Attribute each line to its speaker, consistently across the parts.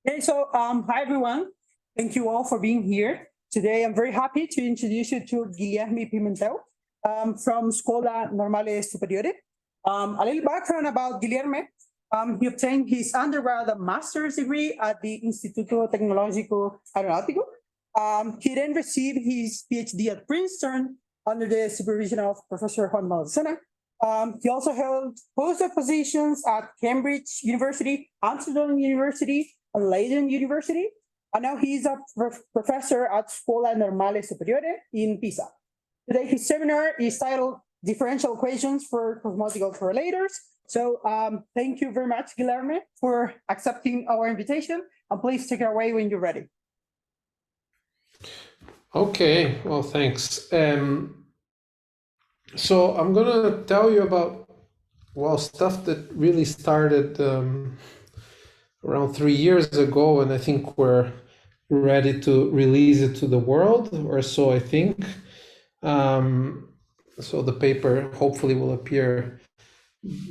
Speaker 1: Okay, so hi everyone. Thank you all for being here. Today I'm very happy to introduce you to Guilherme Pimentel from Scuola Normale Superiore. A little background about Guilherme. He obtained his undergrad and master's degree at the Instituto Tecnológico Aeronáutico. He then received his PhD at Princeton under the supervision of Professor Juan Maldacena. He also held postdoc positions at Cambridge University, Amsterdam University, and Leiden University. And now he's a professor at Scuola Normale Superiore in Pisa. Today, his seminar is titled Differential Equations for Cosmological Correlators. So thank you very much, Guilherme, for accepting our invitation. And please take it away when you're ready.
Speaker 2: Okay, well, thanks. So I'm going to tell you about, well, stuff that really started around 3 years ago, and I think we're ready to release it to the world, or so I think. So the paper hopefully will appear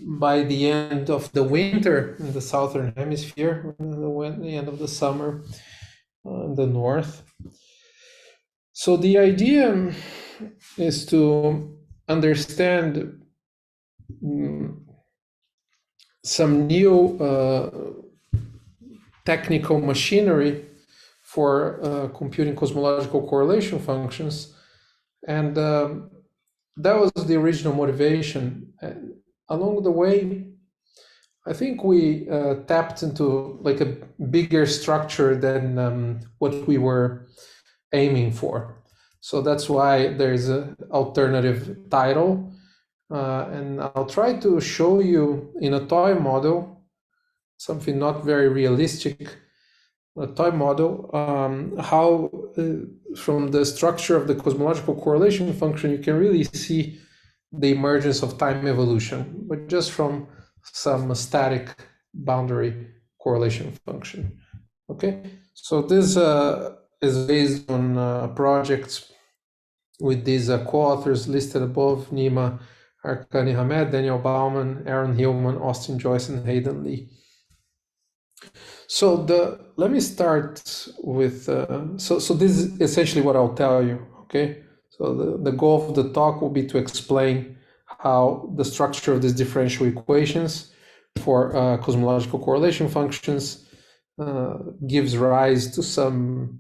Speaker 2: by the end of the winter in the southern hemisphere, the end of the summer in the north. So the idea is to understand some new technical machinery for computing cosmological correlation functions, and that was the original motivation. And along the way, I think we tapped into like a bigger structure than what we were aiming for. So that's why there's an alternative title. And I'll try to show you in a toy model, something not very realistic, a toy model, how from the structure of the cosmological correlation function, you can really see the emergence of time evolution, but just from some static boundary correlation function. Okay, so this is based on projects with these co-authors listed above: Nima Arkani Hamed, Daniel Bauman, Aaron Hillman, Austin Joyce, and Hayden Lee. So let me start with, so this is essentially what I'll tell you, okay? So the goal of the talk will be to explain how the structure of these differential equations for cosmological correlation functions gives rise to some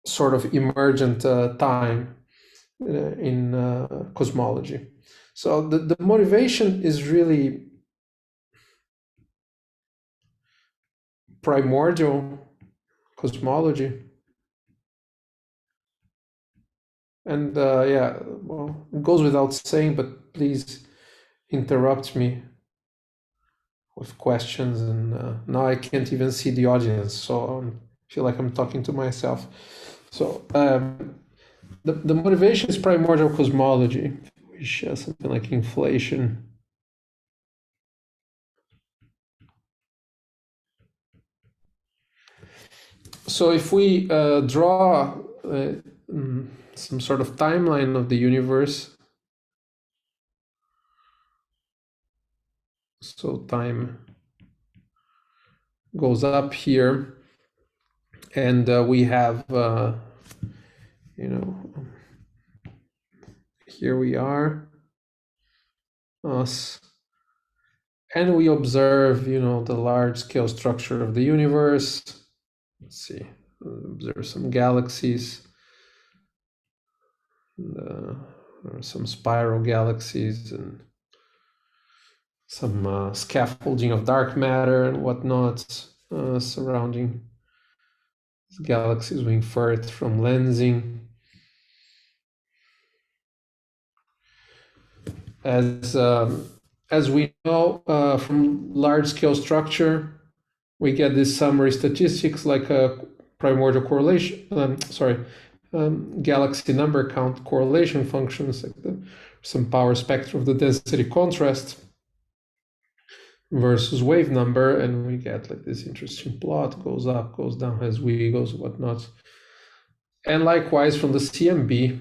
Speaker 2: sort of emergent time in cosmology. So the motivation is really primordial cosmology. And yeah, well, it goes without saying, but please interrupt me with questions. And now I can't even see the audience, so I feel like I'm talking to myself. So the motivation is primordial cosmology, which has something like inflation. So if we draw some sort of timeline of the universe, so time goes up here, and we have, you know, here we are, us, and we observe, you know, the large-scale structure of the universe. Let's see, observe some galaxies, some spiral galaxies, and some scaffolding of dark matter and whatnot surrounding galaxies. We infer it from lensing. As we know from large-scale structure, we get these summary statistics like a primordial correlation, galaxy number count correlation functions, like some power spectrum of the density contrast versus wave number, and we get like this interesting plot, goes up, goes down as we goes, whatnot. And likewise from the CMB,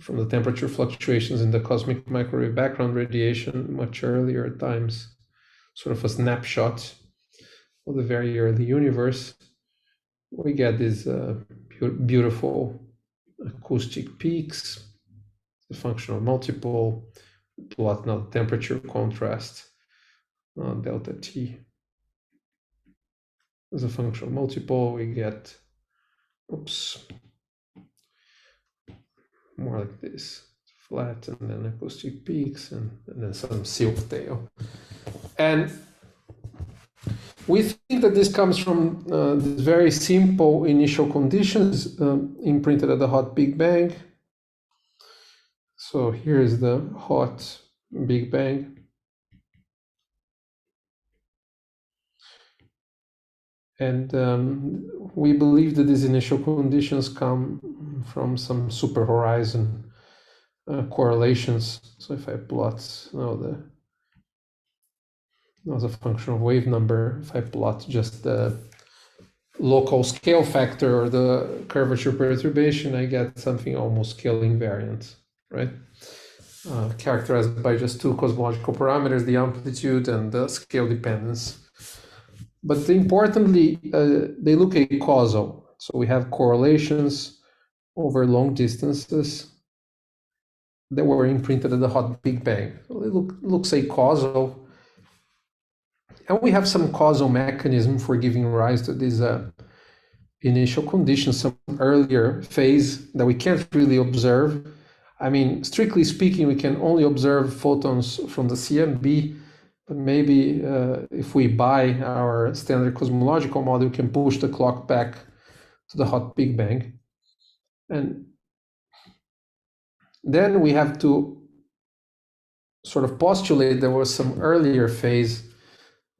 Speaker 2: from the temperature fluctuations in the cosmic microwave background radiation much earlier times, sort of a snapshot. of the very early universe, we get these beautiful acoustic peaks, the functional multiple, plot now temperature contrast, delta T. As a functional multiple, we get, oops, more like this, flat, and then acoustic peaks, and then some silk tail. And we think that this comes from these very simple initial conditions imprinted at the hot Big Bang. So here is the hot Big Bang. And we believe that these initial conditions come from some super horizon correlations. So if I plot now as a function of wave number, if I plot just the local scale factor or the curvature perturbation, I get something almost scale invariant, right? Characterized by just two cosmological parameters, the amplitude and the scale dependence. But importantly, they look acausal. So we have correlations over long distances that were imprinted at the hot Big Bang. So it looks acausal. And we have some causal mechanism for giving rise to these initial conditions, some earlier phase that we can't really observe. I mean, strictly speaking, we can only observe photons from the CMB, but maybe if we buy our standard cosmological model, we can push the clock back to the hot Big Bang. And then we have to sort of postulate there was some earlier phase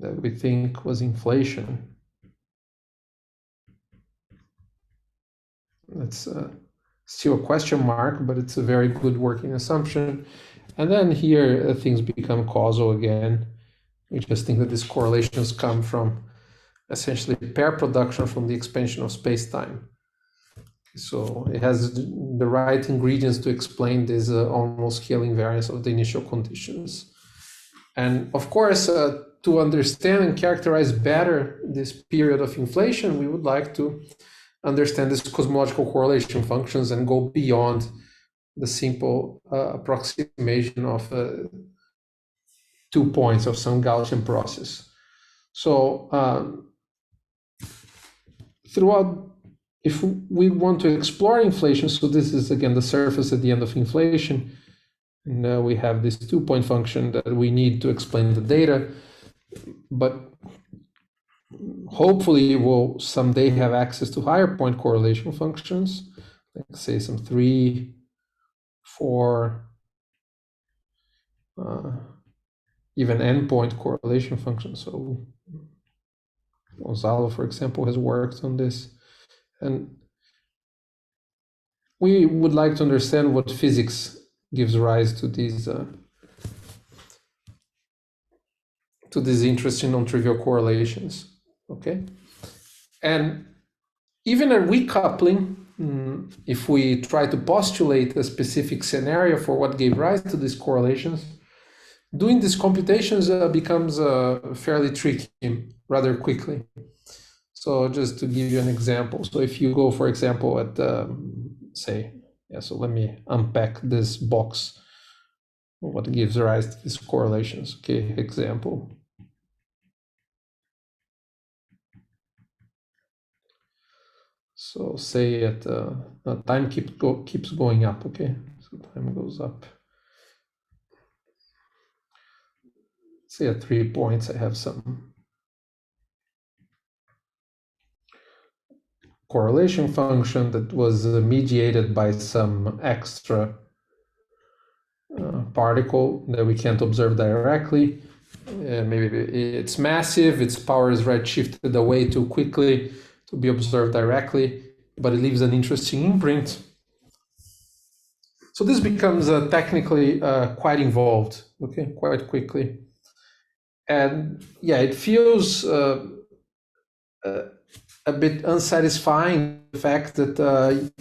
Speaker 2: that we think was inflation. That's still a question mark, but it's a very good working assumption. And then here things become causal again. We just think that these correlations come from essentially pair production from the expansion of space-time. So it has the right ingredients to explain this almost scale invariance of the initial conditions. And of course, to understand and characterize better this period of inflation, we would like to understand these cosmological correlation functions and go beyond the simple approximation of 2 points of some Gaussian process. So if we want to explore inflation, so this is again the surface at the end of inflation, and we have this 2-point function that we need to explain the data, but hopefully we'll someday have access to higher point correlation functions, like say some 3, 4, even n-point correlation functions. So Gonzalo, for example, has worked on this. And we would like to understand what physics gives rise to these interesting non-trivial correlations. Okay, and even a recoupling, if we try to postulate a specific scenario for what gave rise to these correlations, doing these computations becomes fairly tricky rather quickly. So just to give you an example, so if you go, for example, at so let me unpack this box, what gives rise to these correlations. Okay, example. So say at time keeps going up, okay? So time goes up. Say at 3 points, I have some correlation function that was mediated by some extra particle that we can't observe directly. Maybe it's massive, its power is redshifted away too quickly to be observed directly, but it leaves an interesting imprint. So this becomes technically quite involved, okay, quite quickly. And yeah, it feels a bit unsatisfying, the fact that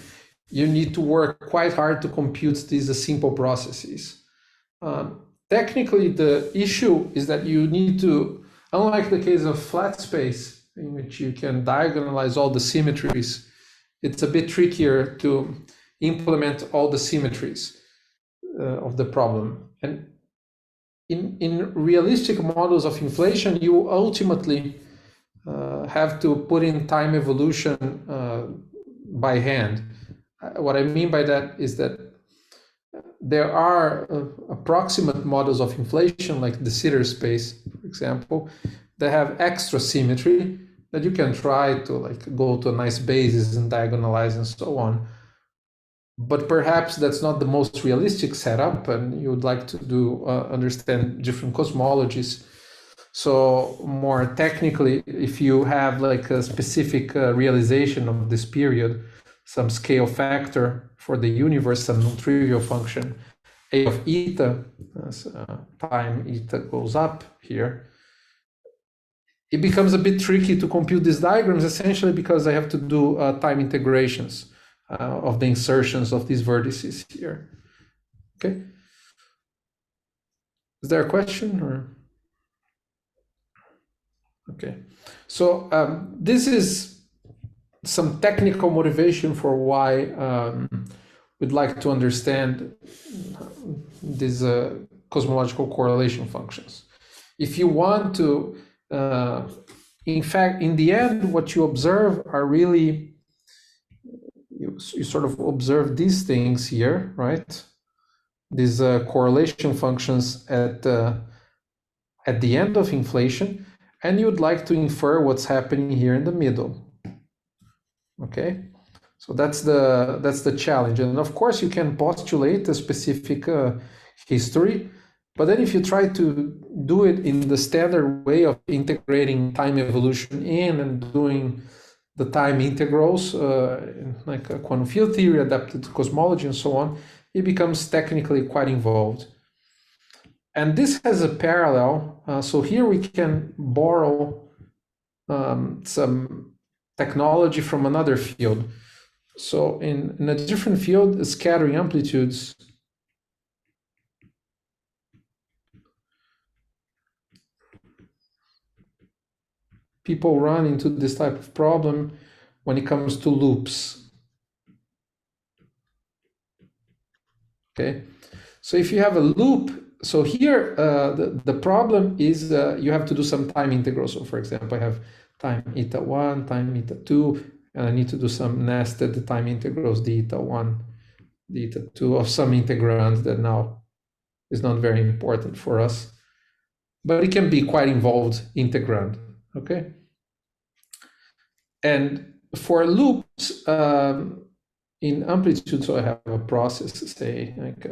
Speaker 2: you need to work quite hard to compute these simple processes. Technically, the issue is that you need to unlike the case of flat space, in which you can diagonalize all the symmetries, it's a bit trickier to implement all the symmetries of the problem. And in realistic models of inflation, you ultimately have to put in time evolution by hand. What I mean by that is that there are approximate models of inflation, like de Sitter space, for example, that have extra symmetry that you can try to like go to a nice basis and diagonalize and so on. But perhaps that's not the most realistic setup, and you would like to do understand different cosmologies. So more technically, if you have like a specific realization of this period, some scale factor for the universe, some non-trivial function, A of eta, as time eta goes up here, it becomes a bit tricky to compute these diagrams, essentially because I have to do time integrations of the insertions of these vertices here. Okay. Is there a question or? Okay. So this is some technical motivation for why we'd like to understand these cosmological correlation functions. If you want to, in fact, in the end, what you observe are really, you sort of observe these things here, right? These correlation functions at the end of inflation, and you'd like to infer what's happening here in the middle. Okay, so that's the challenge, and of course you can postulate a specific history, but then if you try to do it in the standard way of integrating time evolution in and doing the time integrals, like a quantum field theory adapted to cosmology and so on, it becomes technically quite involved. And this has a parallel. So here we can borrow some technology from another field. So in a different field, scattering amplitudes, people run into this type of problem when it comes to loops. Okay, so if you have a loop, so here the problem is you have to do some time integrals. So for example, I have time eta 1, time eta 2, and I need to do some nested time integrals, d eta 1, d eta 2 of some integrand that now is not very important for us, but it can be quite involved integrand, okay? And for loops in amplitude, so I have a process, say like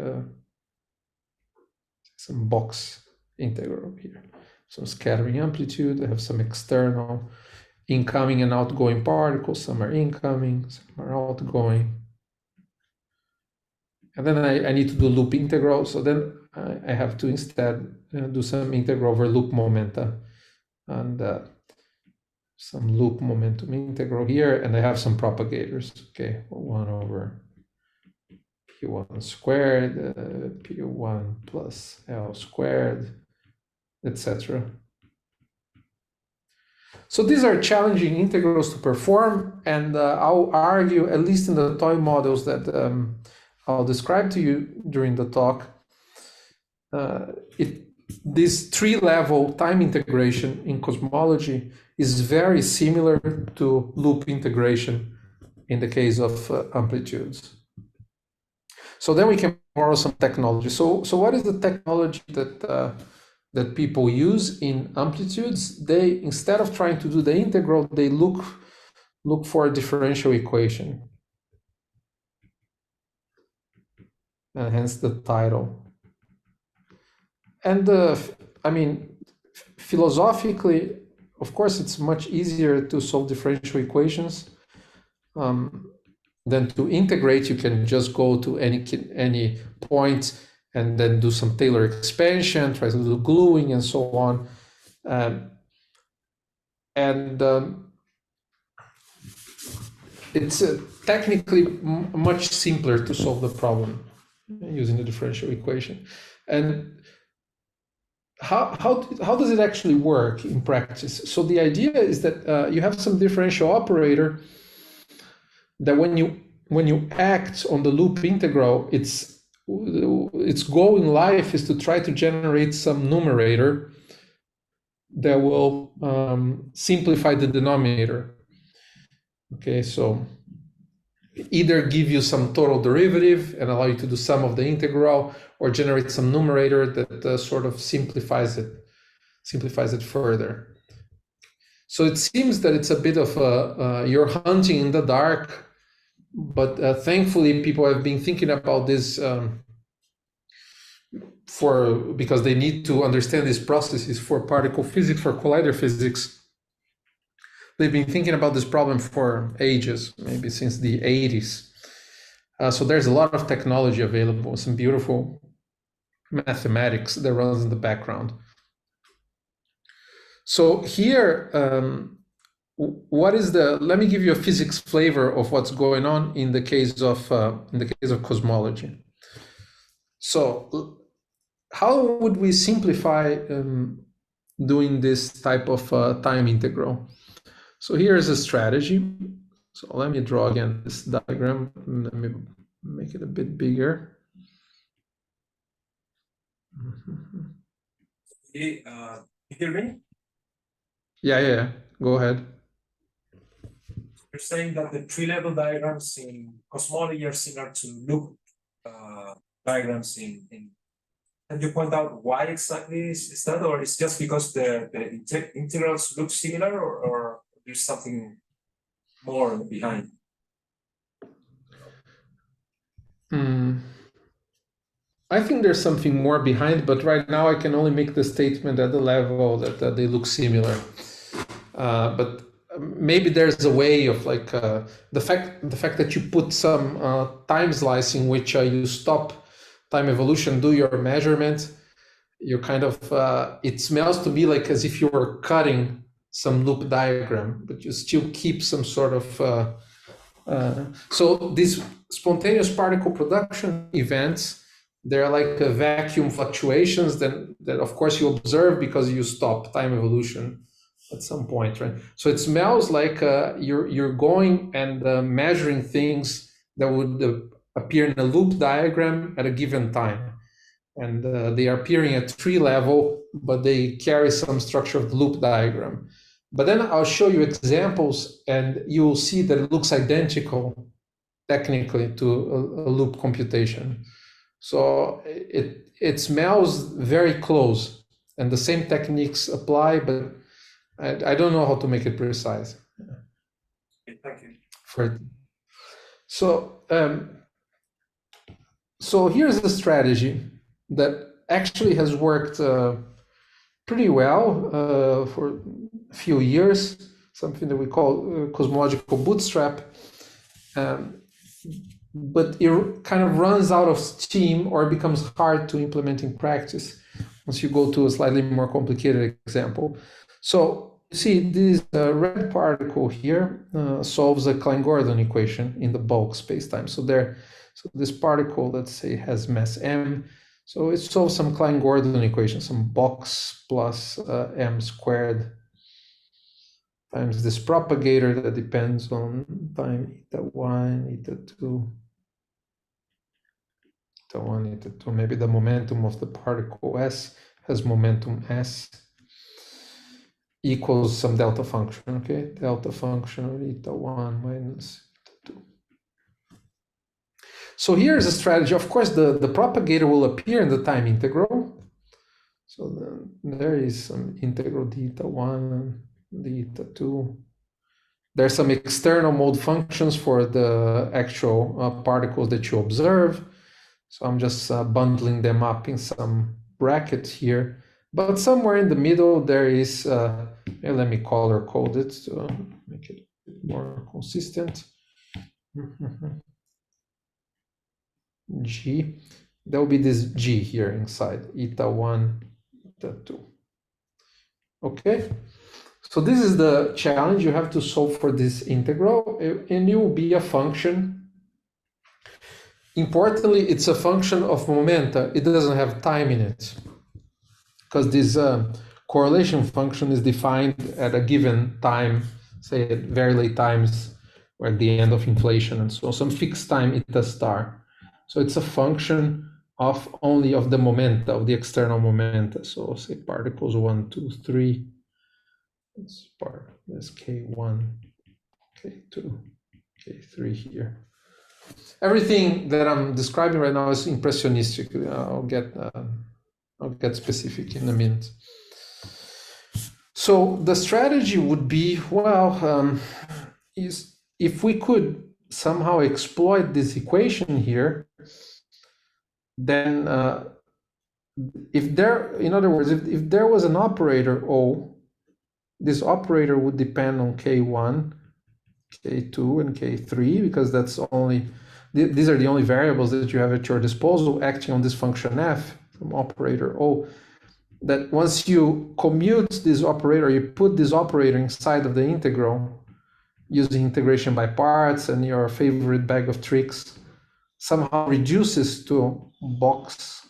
Speaker 2: some box integral here, some scattering amplitude, I have some external incoming and outgoing particles, some are incoming, some are outgoing. And then I need to do loop integral, so then I have to instead do some integral over loop momenta and some loop momentum integral here, and I have some propagators, okay, 1 over P1 squared, P1 plus L squared, etc. So these are challenging integrals to perform, and I'll argue, at least in the toy models that I'll describe to you during the talk, this 3-level time integration in cosmology is very similar to loop integration in the case of amplitudes. So then we can borrow some technology. So what is the technology that people use in amplitudes? They, instead of trying to do the integral, they look for a differential equation, and hence the title. And I mean, philosophically, of course, it's much easier to solve differential equations than to integrate. You can just go to any point and then do some Taylor expansion, try to do gluing and so on. It's technically much simpler to solve the problem using the differential equation. And how does it actually work in practice? So the idea is that you have some differential operator that when you act on the loop integral, its goal in life is to try to generate some numerator that will simplify the denominator. Okay, so either give you some total derivative and allow you to do sum of the integral, or generate some numerator that sort of simplifies it further. So it seems that it's a bit of you're hunting in the dark, but thankfully people have been thinking about this because they need to understand these processes for particle physics, for collider physics. They've been thinking about this problem for ages, maybe since the 80s. So there's a lot of technology available, some beautiful mathematics that runs in the background. So here, let me give you a physics flavor of what's going on in the case of cosmology. So how would we simplify doing this type of time integral? So here's a strategy. So let me draw again this diagram. Let me make it a bit bigger.
Speaker 3: Hey, you hear me?
Speaker 2: Yeah. Go ahead.
Speaker 3: You're saying that the tree-level diagrams in cosmology are similar to loop diagrams in. Can you point out why exactly is that, or it's just because the integrals look similar, or there's something more behind?
Speaker 2: I think there's something more behind, but right now I can only make the statement at the level that they look similar. But maybe there's a way of like the fact that you put some time slice in which you stop time evolution, do your measurement. You kind of it smells to me like as if you were cutting some loop diagram, but you still keep some sort of so these spontaneous particle production events, they're like vacuum fluctuations that of course you observe because you stop time evolution at some point, right? So it smells like you're going and measuring things that would appear in a loop diagram at a given time. And they are appearing at tree level, but they carry some structure of the loop diagram. But then I'll show you examples and you'll see that it looks identical technically to a loop computation. So it smells very close and the same techniques apply, but I don't know how to make it precise.
Speaker 3: Thank you.
Speaker 2: So here's a strategy that actually has worked pretty well for a few years, something that we call cosmological bootstrap. But it kind of runs out of steam or becomes hard to implement in practice once you go to a slightly more complicated example. So you see this red particle here solves a Klein-Gordon equation in the bulk spacetime. So this particle, let's say, has mass m. So it solves some Klein-Gordon equation, some box plus m squared times this propagator that depends on time eta 1, eta 2, eta 1, eta 2. Maybe the momentum of the particle S has momentum S equals some delta function, okay? Delta function of eta 1 minus eta 2. So here's a strategy. Of course, the propagator will appear in the time integral. So there is some integral d eta 1, d eta 2. There's some external mode functions for the actual particles that you observe. So I'm just bundling them up in some brackets here. But somewhere in the middle, there is, let me color code it to make it more consistent. G, there will be this G here inside, eta 1, eta 2. Okay, so this is the challenge. You have to solve for this integral, and it will be a function. Importantly, it's a function of momenta. It doesn't have time in it. because this correlation function is defined at a given time, say at very late times, or at the end of inflation, and so some fixed time eta star. So it's a function of only of the momenta, of the external momenta. So say particles 1, 2, 3. This part, this K1, K2, K3 here. Everything that I'm describing right now is impressionistic. I'll get specific in a minute. So the strategy would be, well, is if we could somehow exploit this equation here, then if there, in other words, if there was an operator O, this operator would depend on K1, K2, and K3, because that's only, these are the only variables that you have at your disposal acting on this function f from operator O. That once you commute this operator, you put this operator inside of the integral using integration by parts and your favorite bag of tricks, somehow reduces to box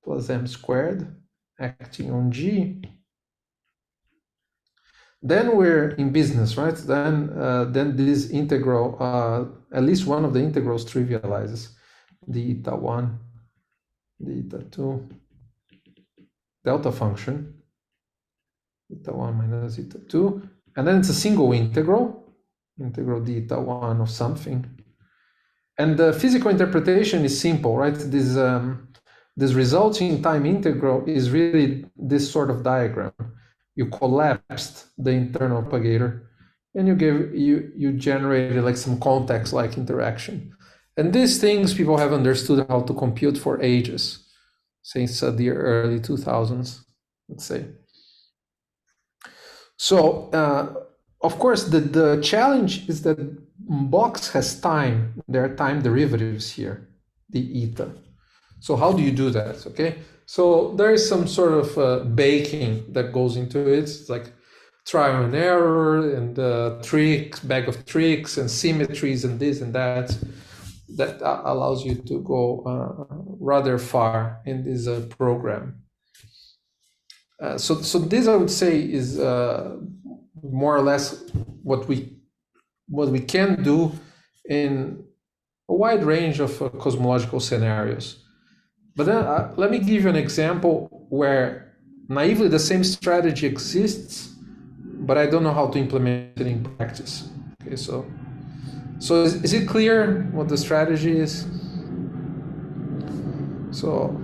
Speaker 2: plus m squared acting on G, then we're in business, right? Then this integral, at least one of the integrals trivializes, the eta 1, the eta 2, delta function, eta 1 minus eta 2, and then it's a single integral d eta 1 of something. And the physical interpretation is simple, right? This resulting time integral is really this sort of diagram. You collapsed the internal propagator and you generated like some context-like interaction. And these things people have understood how to compute for ages, since the early 2000s, let's say. So, of course, the challenge is that box has time. There are time derivatives here, the eta. So how do you do that, okay? So there is some sort of baking that goes into it. It's like trial and error and tricks, bag of tricks and symmetries and this and that. That allows you to go rather far in this program. So this, I would say, is more or less what we can do in a wide range of cosmological scenarios. But then let me give you an example where naively the same strategy exists, but I don't know how to implement it in practice. Okay, so is it clear what the strategy is? So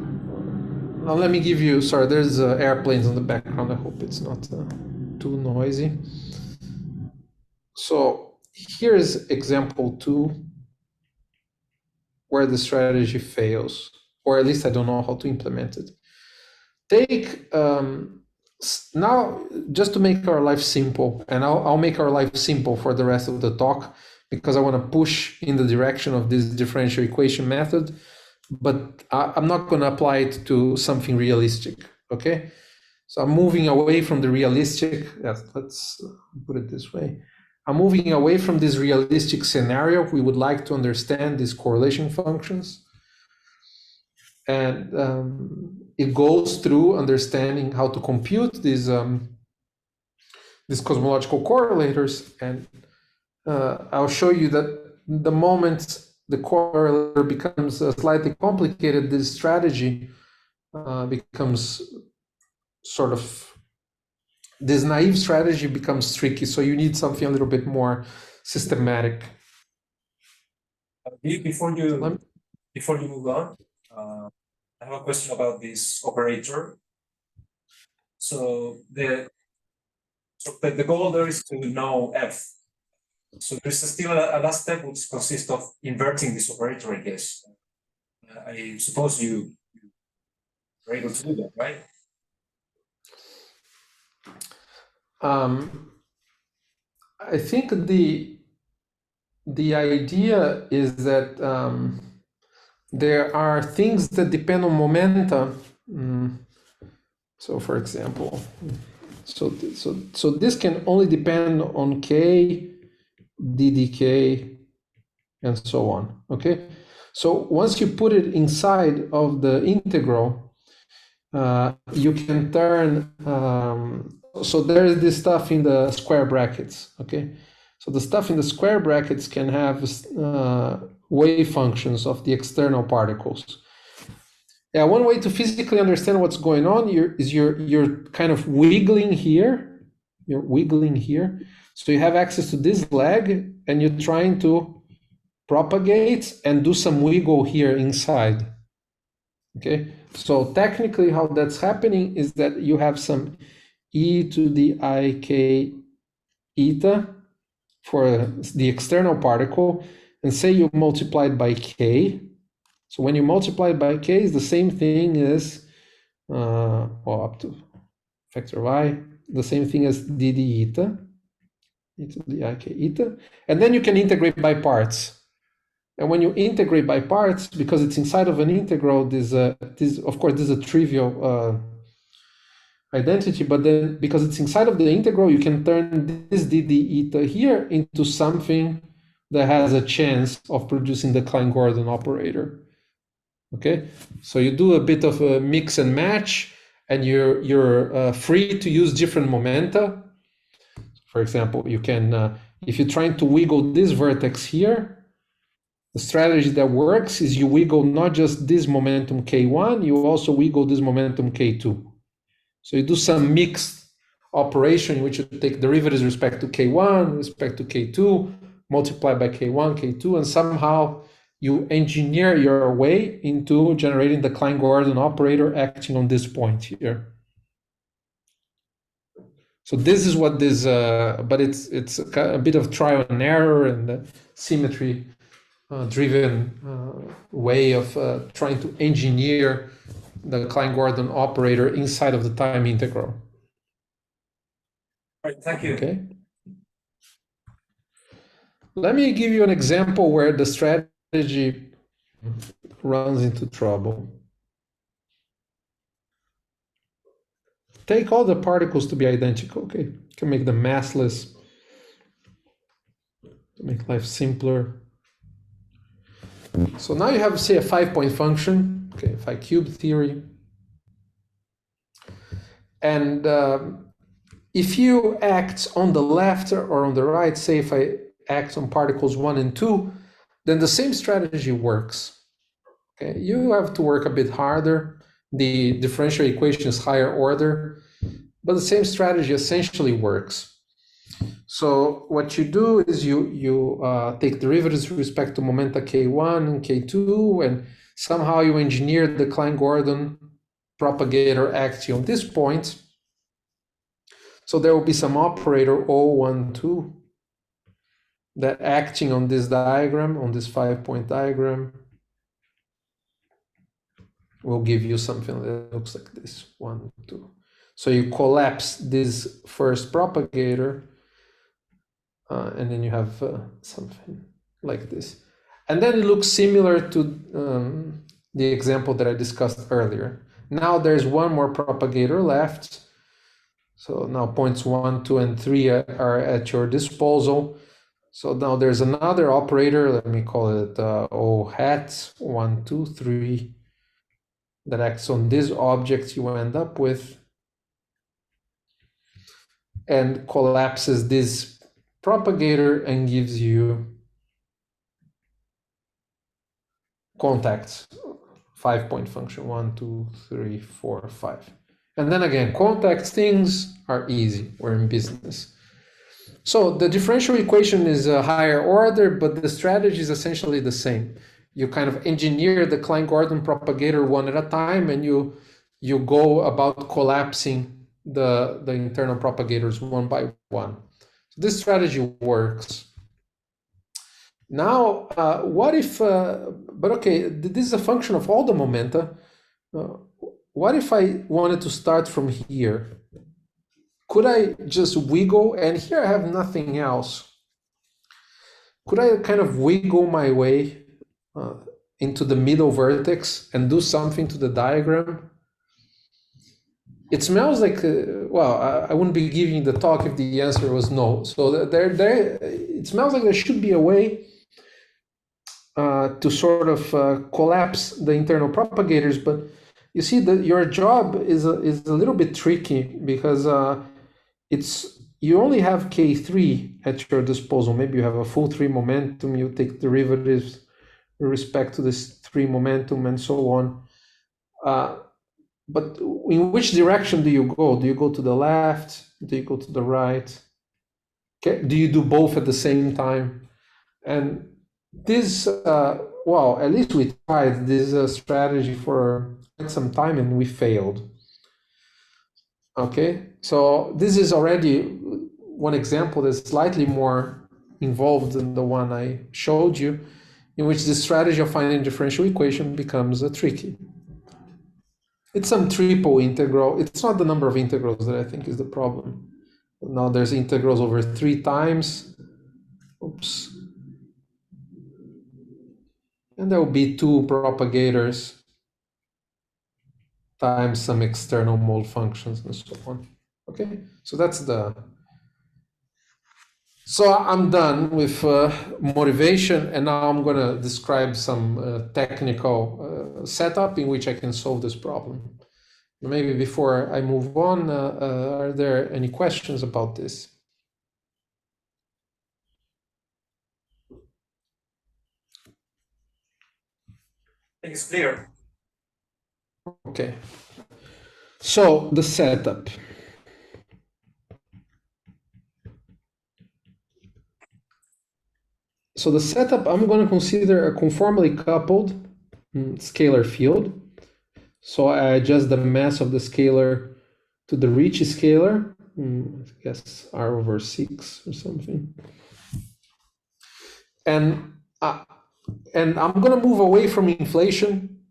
Speaker 2: now let me give you, sorry, there's airplanes in the background. I hope it's not too noisy. So here's example 2 where the strategy fails, or at least I don't know how to implement it. Take, now, just to make our life simple, and I'll make our life simple for the rest of the talk, because I want to push in the direction of this differential equation method, but I'm not going to apply it to something realistic, okay? So I'm moving away from the realistic, let's put it this way. I'm moving away from this realistic scenario. We would like to understand these correlation functions. And it goes through understanding how to compute these cosmological correlators. And I'll show you that the moment the correlator becomes slightly complicated, this strategy becomes sort of, this naive strategy becomes tricky. So you need something a little bit more systematic.
Speaker 3: Before you move on, I have a question about this operator. So the goal there is to know f. So there's still a last step which consists of inverting this operator, I guess. I suppose you are able to do that, right?
Speaker 2: I think the idea is that there are things that depend on momenta. So, for example, so this can only depend on k, ddk, and so on. Okay. So once you put it inside of the integral, you can turn, so there is this stuff in the square brackets, okay? So the stuff in the square brackets can have wave functions of the external particles. Yeah, one way to physically understand what's going on is you're kind of wiggling here. You're wiggling here. So you have access to this leg and you're trying to propagate and do some wiggle here inside. Okay, so technically how that's happening is that you have some e to the ik eta for the external particle, and say you multiply it by k. So when you multiply it by k, is the same thing as, well, up to factor y, the same thing as dd eta, e to the ik eta, and then you can integrate by parts. And when you integrate by parts, because it's inside of an integral, this of course this is a trivial identity, but then because it's inside of the integral, you can turn this dd eta here into something that has a chance of producing the Klein-Gordon operator. Okay, so you do a bit of a mix and match, and you're free to use different momenta. For example, you can, if you're trying to wiggle this vertex here, the strategy that works is you wiggle not just this momentum K1, you also wiggle this momentum K2. So you do some mixed operation in which you take derivatives with respect to K1, respect to K2, multiply by K1, K2, and somehow you engineer your way into generating the Klein-Gordon operator acting on this point here. So this is what this, but it's a bit of trial and error and symmetry driven way of trying to engineer the Klein-Gordon operator inside of the time integral.
Speaker 3: Right, thank you.
Speaker 2: Okay. Let me give you an example where the strategy runs into trouble. Take all the particles to be identical, okay? You can make them massless to make life simpler. So now you have, say, a 5-point function, okay, phi cube theory. And if you act on the left or on the right, say if I act on particles 1 and 2, then the same strategy works. Okay, you have to work a bit harder. The differential equation is higher order, but the same strategy essentially works. So what you do is you take derivatives with respect to momenta K1 and K2, and somehow you engineer the Klein-Gordon propagator acting on this point. So there will be some operator O12 that acting on this diagram, on this 5-point diagram, will give you something that looks like this, 1, 2. So you collapse this first propagator, and then you have something like this. And then it looks similar to the example that I discussed earlier. Now there's one more propagator left. So now points 1, 2, and 3 are at your disposal. So now there's another operator, let me call it O hat, 1, 2, 3, that acts on this object you end up with and collapses this propagator and gives you contacts, 5-point function, 1, 2, 3, 4, 5. And then again, contact things are easy, we're in business. So the differential equation is a higher order, but the strategy is essentially the same. You kind of engineer the Klein-Gordon propagator one at a time, and you go about collapsing the internal propagators one by one. So this strategy works. Now, what if, but okay, this is a function of all the momenta. What if I wanted to start from here? Could I just wiggle, and here I have nothing else. Could I kind of wiggle my way into the middle vertex and do something to the diagram? It smells like, well, I wouldn't be giving the talk if the answer was no. So it smells like there should be a way to sort of collapse the internal propagators, but you see that your job is a little bit tricky because you only have K3 at your disposal. Maybe you have a full 3 momentum, you take derivatives with respect to this 3 momentum and so on. But in which direction do you go? Do you go to the left? Do you go to the right? Okay. Do you do both at the same time? And this, well, at least we tried this strategy for quite some time and we failed. Okay, so this is already one example that's slightly more involved than the one I showed you, in which the strategy of finding differential equation becomes tricky. It's some triple integral. It's not the number of integrals that I think is the problem. Now there's integrals over 3 times. Oops. And there will be 2 propagators times some external mode functions and so on. Okay, so that's the... So I'm done with motivation, and now I'm going to describe some technical setup in which I can solve this problem. Maybe before I move on, are there any questions about this?
Speaker 3: I think it's clear.
Speaker 2: Okay. So the setup. So the setup, I'm going to consider a conformally coupled scalar field. So I adjust the mass of the scalar to the Ricci scalar, I guess R over 6 or something. And I'm going to move away from inflation.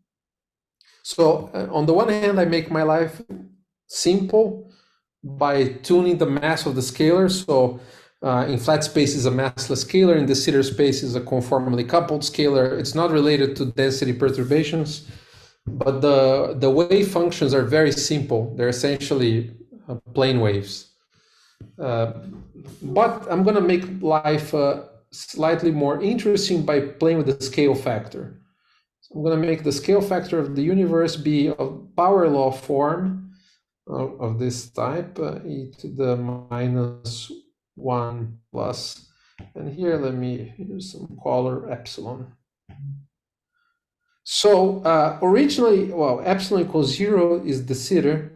Speaker 2: So on the one hand, I make my life simple by tuning the mass of the scalar. So in flat space is a massless scalar, in de Sitter space is a conformally coupled scalar. It's not related to density perturbations, but the wave functions are very simple. They're essentially plane waves. But I'm going to make life slightly more interesting by playing with the scale factor. So I'm going to make the scale factor of the universe be of power law form of this type, e to the minus 1 plus, and here let me use some color epsilon. So originally, well, epsilon equals 0 is de Sitter,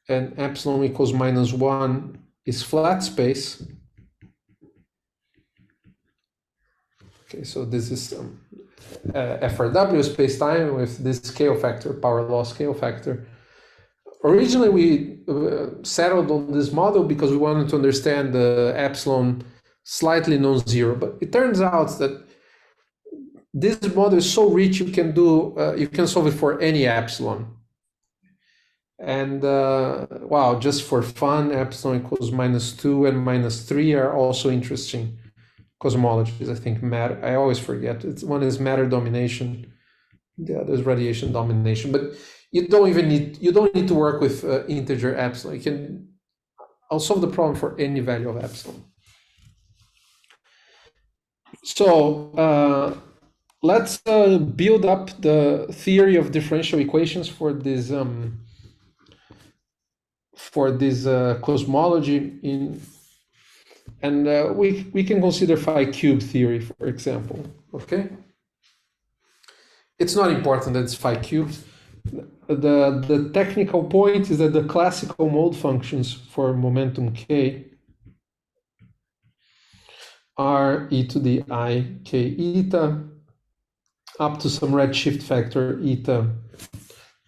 Speaker 2: and epsilon equals minus 1 is flat space. Okay, so this is FRW space-time with this scale factor, power law scale factor. Originally, we settled on this model because we wanted to understand the epsilon slightly non-zero, but it turns out that this model is so rich you can solve it for any epsilon. And wow, just for fun, epsilon equals -2 and -3 are also interesting cosmologies. I think matter. I always forget. One is matter domination, the other is radiation domination. But you don't need to work with integer epsilon. I'll solve the problem for any value of epsilon. So let's build up the theory of differential equations for this cosmology and we can consider phi cube theory, for example. Okay, it's not important that it's phi cubed. The technical point is that the classical mode functions for momentum k are e to the I k eta up to some redshift factor eta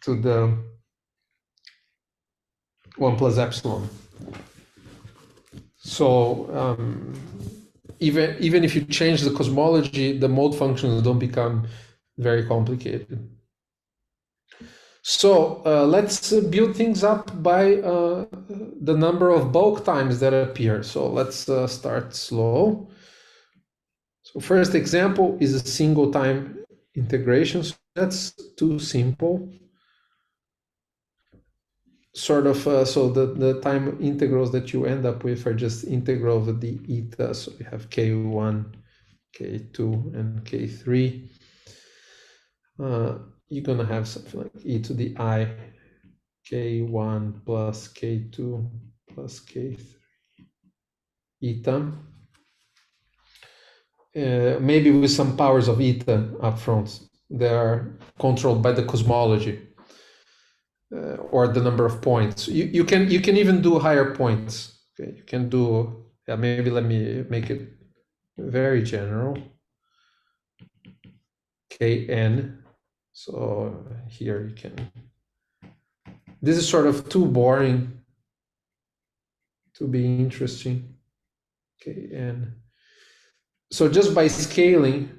Speaker 2: to the 1 plus epsilon. So even if you change the cosmology, the mode functions don't become very complicated. So let's build things up by the number of bulk times that appear. So let's start slow. So first example is a single time integration. So that's too simple. Sort of, so the time integrals that you end up with are just integral of the eta. So you have k1, k2, and k3. you're gonna have something like e to the I k1 plus k2 plus k3 eta. Maybe with some powers of eta up front. They are controlled by the cosmology or the number of points. You can even do higher points. Okay, you can do, yeah, maybe let me make it very general. Kn. So here you can. This is sort of too boring to be interesting. Kn. So just by scaling,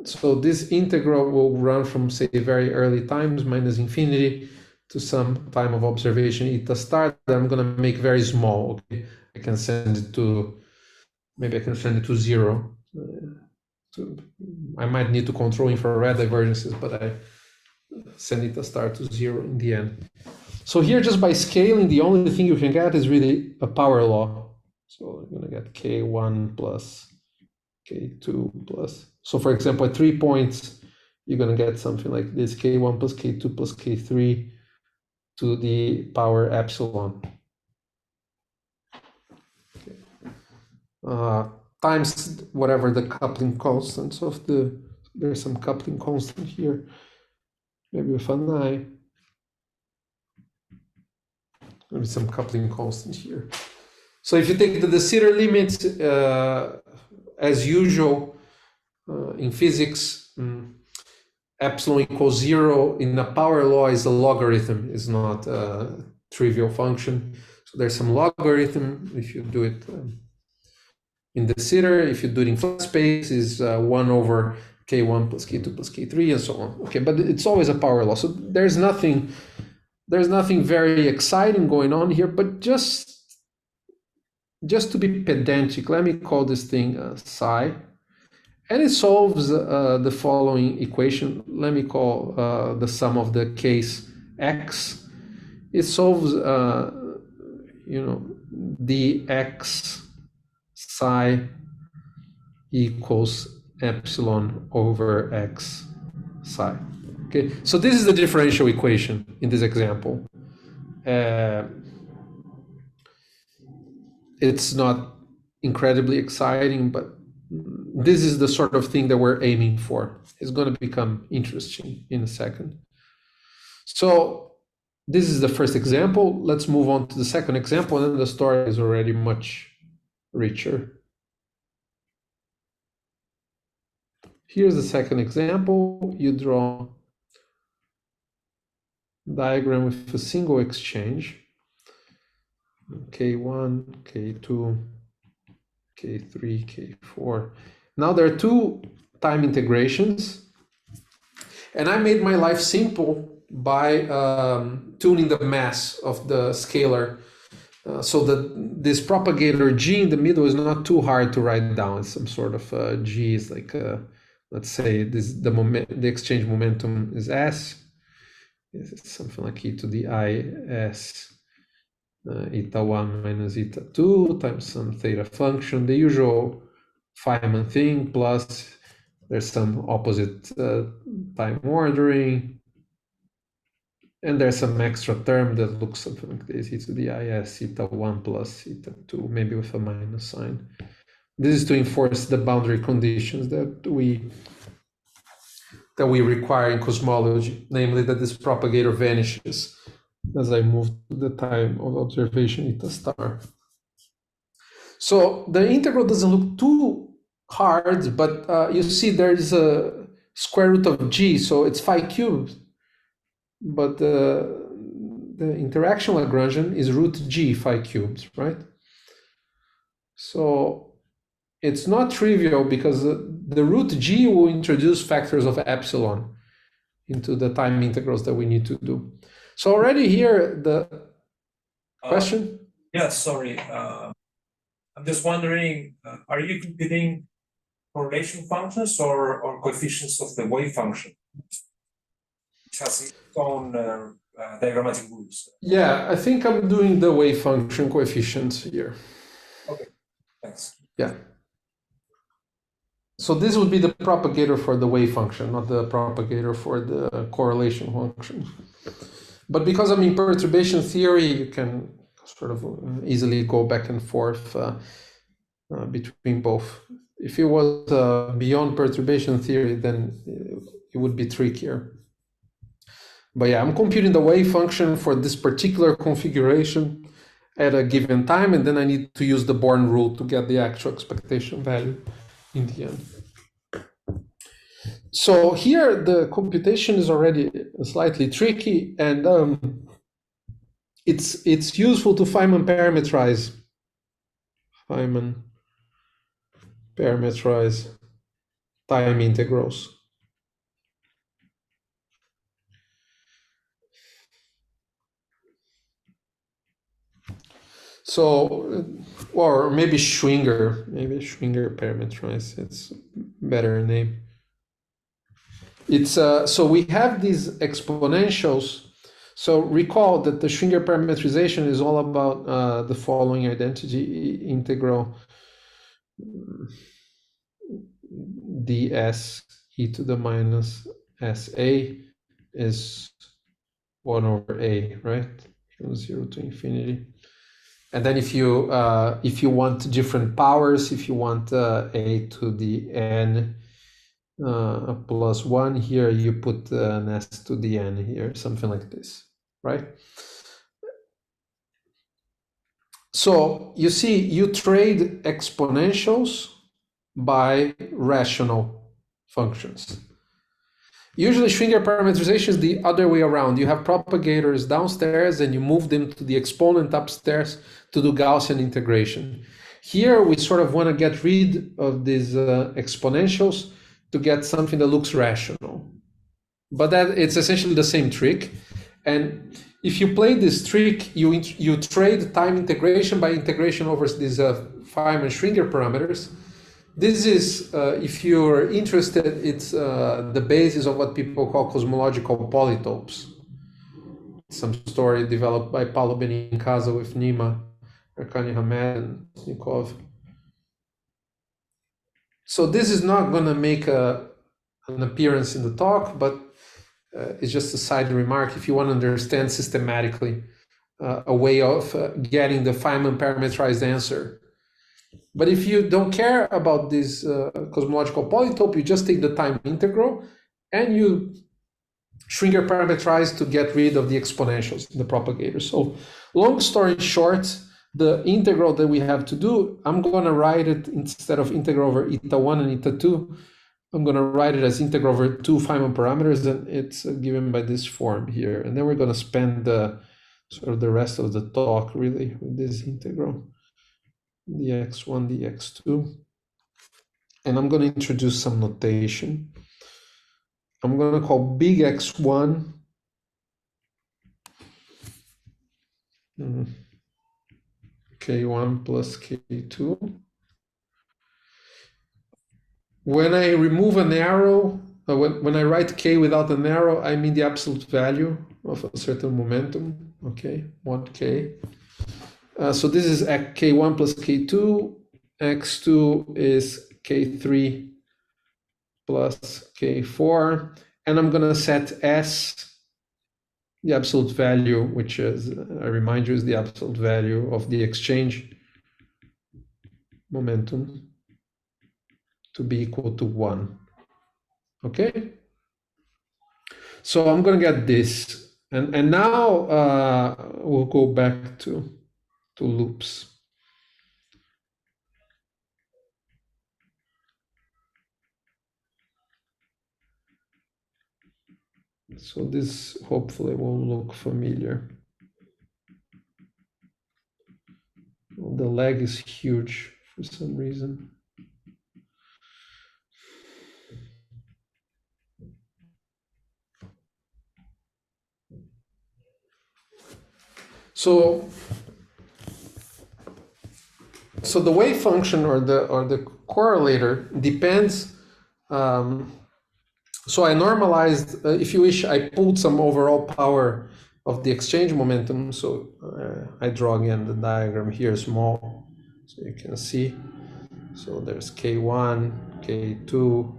Speaker 2: so this integral will run from, say, very early times minus infinity to some time of observation eta star that I'm going to make very small. Okay, I can send it to, maybe I can send it to 0. I might need to control infrared divergences, but I send eta star to 0 in the end. So here, just by scaling, the only thing you can get is really a power law. So you're going to get k1 plus k2 plus. So for example, at 3 points, you're going to get something like this, k1 plus k2 plus k3 to the power epsilon. Okay. Times whatever the coupling constants of the, there's some coupling constant here, maybe with an I. Maybe some coupling constant here. So if you take the de Sitter limit, as usual in physics, epsilon equals 0 in a power law is a logarithm, is not a trivial function. So there's some logarithm if you do it in de Sitter. If you do it in flat space, is 1 over k1 plus k2 plus k3 and so on. Okay, but it's always a power law. So there's nothing very exciting going on here, but just to be pedantic, let me call this thing psi. And it solves the following equation. Let me call the sum of the case x. It solves, dx psi equals epsilon over x psi. Okay, so this is the differential equation in this example. It's not incredibly exciting, but this is the sort of thing that we're aiming for. It's going to become interesting in a second. So this is the first example. Let's move on to the second example, and then the story is already much richer. Here's the second example. You draw a diagram with a single exchange. K1, K2, K3, K4. Now there are 2 time integrations, and I made my life simple by tuning the mass of the scalar so that this propagator G in the middle is not too hard to write down. It's some sort of G is like, let's say the exchange momentum is S. It's something like e to the I S eta 1 minus eta 2 times some theta function, the usual Feynman thing, plus there's some opposite time ordering, and there's some extra term that looks something like this, e to the is eta 1 plus eta 2, maybe with a minus sign. This is to enforce the boundary conditions that we require in cosmology, namely that this propagator vanishes as I move to the time of observation eta star. So the integral doesn't look too hard, but you see there is a square root of g, so it's phi cubed. But the interaction Lagrangian is root g phi cubed, right? So it's not trivial because the root g will introduce factors of epsilon into the time integrals that we need to do. So already here, the question?
Speaker 3: Yeah, sorry. I'm just wondering, are you computing correlation functions or coefficients of the wave function? It has its own diagrammatic rules.
Speaker 2: Yeah, I think I'm doing the wave function coefficients here.
Speaker 3: Okay, thanks.
Speaker 2: Yeah. So this would be the propagator for the wave function, not the propagator for the correlation function. But because I'm in perturbation theory, you can sort of easily go back and forth between both. If it was beyond perturbation theory, then it would be trickier. But yeah, I'm computing the wave function for this particular configuration at a given time, and then I need to use the Born rule to get the actual expectation value in the end. So here the computation is already slightly tricky, and it's useful to Feynman parameterize time integrals. So, or maybe Schwinger parameterize. It's a better name. It's so we have these exponentials. So recall that the Schwinger parameterization is all about the following identity integral ds e to the minus sa is 1 over a, right? From 0 to infinity. And then if you want different powers, if you want a to the n plus 1 here, you put an s to the n here, something like this, right? So you see, you trade exponentials by rational functions. Usually Schwinger parameterization is the other way around. You have propagators downstairs and you move them to the exponent upstairs to do Gaussian integration. Here we sort of want to get rid of these exponentials to get something that looks rational. But that it's essentially the same trick. And if you play this trick, you trade time integration by integration over these Feynman-Schwinger parameters. This is, if you're interested, it's the basis of what people call cosmological polytopes. Some story developed by Paulo Benincasa with Nima, Erkani Hamed, and Nikov. So this is not going to make an appearance in the talk, but it's just a side remark if you want to understand systematically a way of getting the Feynman parameterized answer. But if you don't care about this cosmological polytope, you just take the time integral and you Schwinger parameterize to get rid of the exponentials in the propagator. So long story short, the integral that we have to do, I'm going to write it instead of integral over eta 1 and eta 2, I'm going to write it as integral over 2 Feynman parameters, and it's given by this form here. And then we're going to spend sort of the rest of the talk really with this integral. dx1, dx2. And I'm going to introduce some notation. I'm going to call big X1 K1 plus K2. When I remove an arrow, when I write K without an arrow, I mean the absolute value of a certain momentum, okay, 1K. So this is K1 plus K2, X2 is K3 plus K4, and I'm going to set S, the absolute value, which is, I remind you, is the absolute value of the exchange momentum, to be equal to 1. Okay? So I'm going to get this. And now we'll go back to loops. So this hopefully will look familiar. The lag is huge for some reason. So the wave function or the correlator depends. So I normalized, if you wish, I pulled some overall power of the exchange momentum. So I draw again the diagram here small, so you can see. So there's K1, K2,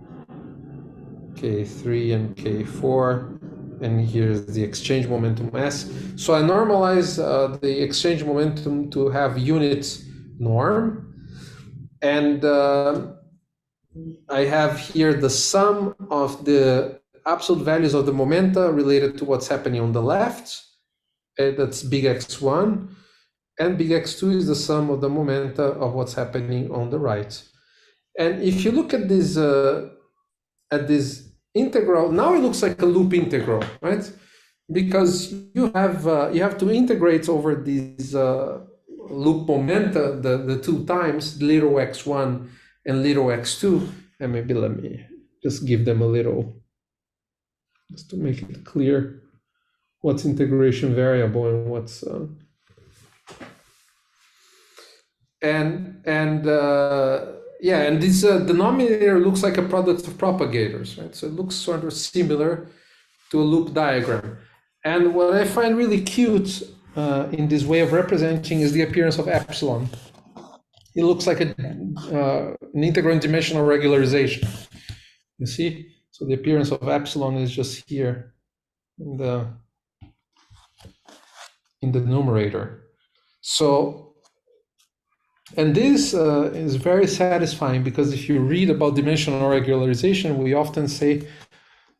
Speaker 2: K3, and K4. And here's the exchange momentum S. So I normalize the exchange momentum to have unit norm. And I have here the sum of the absolute values of the momenta related to what's happening on the left. That's big X1. And big X2 is the sum of the momenta of what's happening on the right. And if you look at this integral, now it looks like a loop integral, right? Because you have to integrate over these loop momenta the two times, little x1 and little x2. And maybe let me just give them a little, just to make it clear what's integration variable and what's and this denominator looks like a product of propagators, right? So it looks sort of similar to a loop diagram. And what I find really cute in this way of representing is the appearance of epsilon. It looks like an integral dimensional regularization. You see? So the appearance of epsilon is just here in the numerator. So, and this is very satisfying, because if you read about dimensional regularization, we often say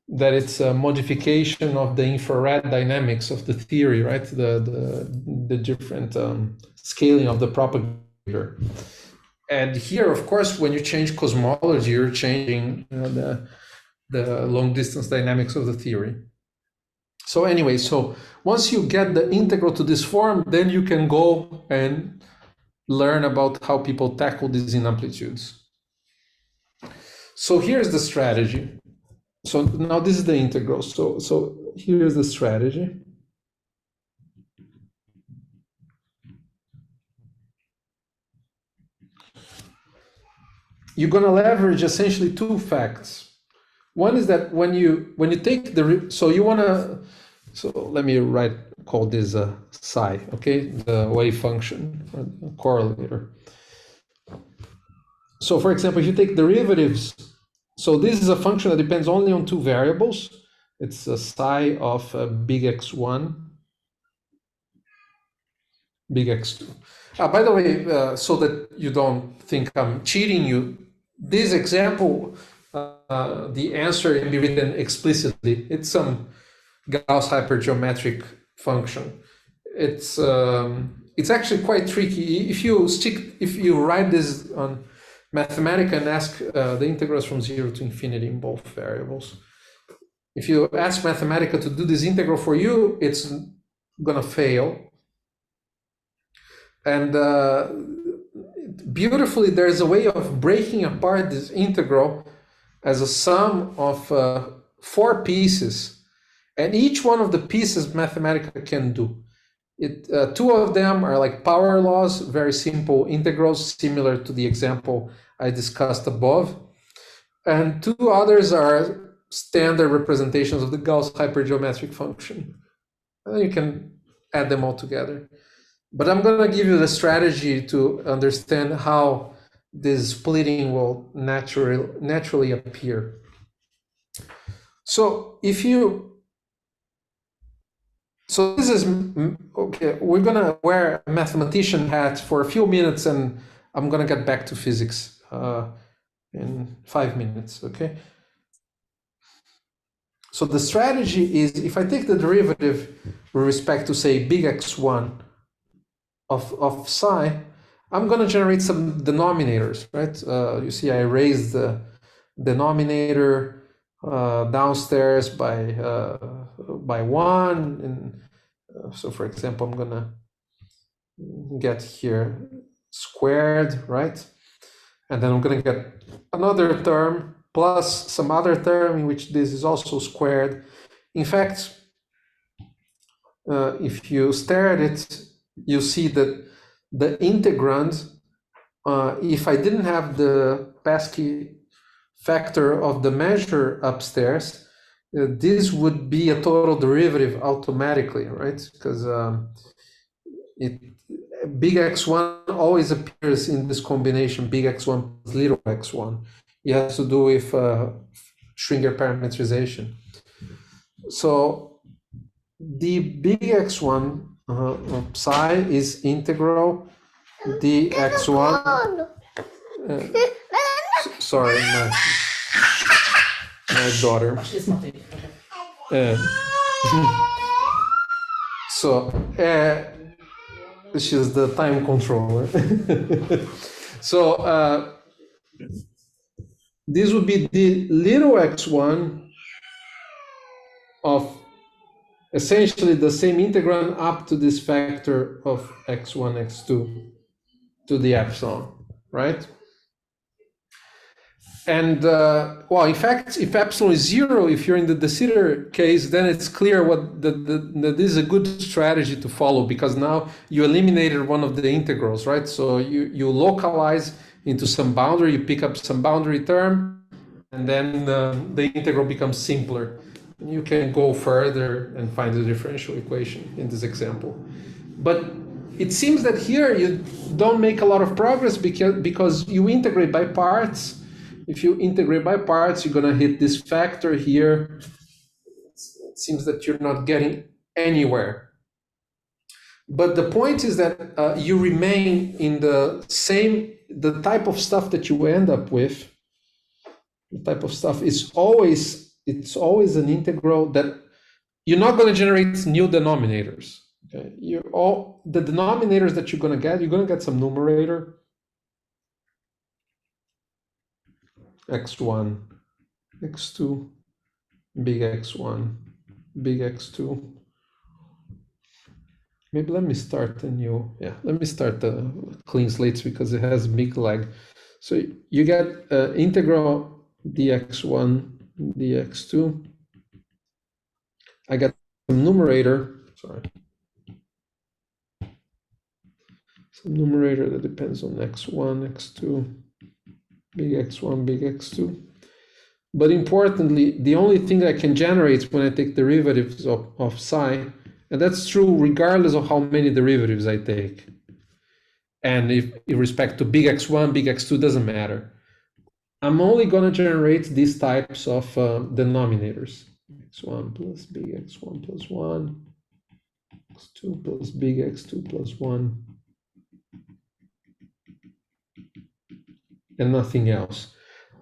Speaker 2: that it's a modification of the infrared dynamics of the theory, right? The different scaling of the propagator. And here, of course, when you change cosmology, you're changing the long distance dynamics of the theory. So anyway, so once you get the integral to this form, then you can go and learn about how people tackle these in amplitudes. So here's the strategy. So now this is the integral. So here's the strategy. You're going to leverage essentially two facts. One is that when you take the, so you want to, so let me call this psi, okay, the wave function, correlator. So for example, if you take derivatives, so this is a function that depends only on two variables. It's a psi of big X1, big X2. By the way, so that you don't think I'm cheating you, this example, the answer can be written explicitly. It's some Gauss hypergeometric function. It's actually quite tricky. If you write this on Mathematica and ask the integrals from 0 to infinity in both variables, if you ask Mathematica to do this integral for you, it's gonna fail. And beautifully, there's a way of breaking apart this integral as a sum of 4 pieces, and each one of the pieces Mathematica can do. Two of them are like power laws, very simple integrals, similar to the example I discussed above. And 2 others are standard representations of the Gauss hypergeometric function. And you can add them all together. But I'm going to give you the strategy to understand how this splitting will naturally appear. So so this is, okay, we're going to wear a mathematician hat for a few minutes, and I'm going to get back to physics in 5 minutes, okay? So the strategy is, if I take the derivative with respect to, say, big X1 of psi, I'm going to generate some denominators, right? You see, I raised the denominator downstairs by 1, and so for example, I'm going to get here squared, right? And then I'm going to get another term plus some other term in which this is also squared. In fact, if you stare at it, you see that the integrand, if I didn't have the pesky factor of the measure upstairs, this would be a total derivative automatically, right? Because big X1 always appears in this combination big X1 plus little x1. It has to do with Schwinger parametrization. So the big X1 psi is integral dx1. Sorry, my daughter. So she's the time controller. So this would be the little x1 of essentially the same integrand up to this factor of x1, x2 to the epsilon, right? And well, in fact, if epsilon is 0, if you're in the de Sitter case, then it's clear that this is a good strategy to follow, because now you eliminated one of the integrals, right? So you localize into some boundary, you pick up some boundary term, and then the integral becomes simpler. You can go further and find the differential equation in this example. But it seems that here you don't make a lot of progress because you integrate by parts. If you integrate by parts, you're going to hit this factor here. It seems that you're not getting anywhere. But the point is that you remain in the type of stuff that you end up with. The type of stuff is always an integral that you're not going to generate new denominators. Okay, the denominators that you're going to get some numerator. X1, X2, big X1, big X2. Maybe let me start let me start the clean slates because it has big lag. So you get integral dx1, dx2. I got some numerator, some numerator that depends on x1, x2. Big X1, big X2. But importantly, the only thing I can generate when I take derivatives of psi, and that's true regardless of how many derivatives I take. And if in respect to big X1, big X2 doesn't matter. I'm only going to generate these types of denominators. X1 plus big X1 plus 1, X2 plus big X2 plus 1. And nothing else.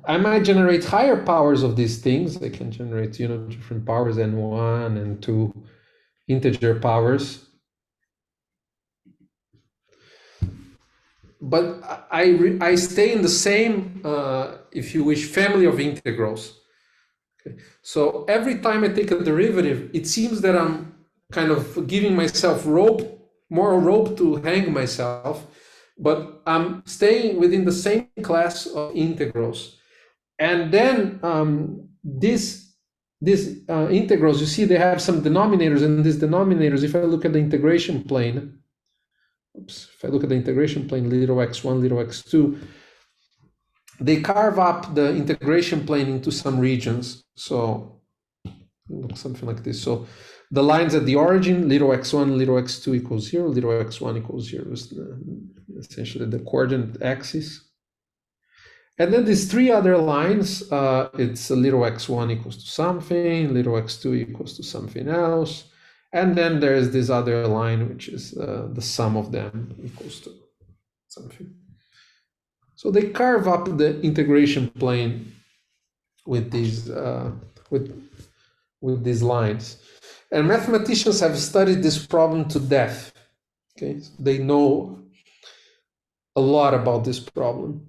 Speaker 2: I might generate higher powers of these things. I can generate, different powers, n1 and 2 integer powers. But I stay in the same, if you wish, family of integrals. Okay. So every time I take a derivative, it seems that I'm kind of giving myself more rope to hang myself. But I'm staying within the same class of integrals. And then these integrals, you see they have some denominators, and these denominators, if I look at the integration plane, little x1, little x2, they carve up the integration plane into some regions. So looks something like this. So the lines at the origin, little x1, little x2 equals 0, little x1 equals 0 is essentially the coordinate axis. And then these three other lines, it's a little x1 equals to something, little x2 equals to something else. And then there's this other line, which is the sum of them equals to something. So they carve up the integration plane with these with these lines. And mathematicians have studied this problem to death. Okay, so they know a lot about this problem.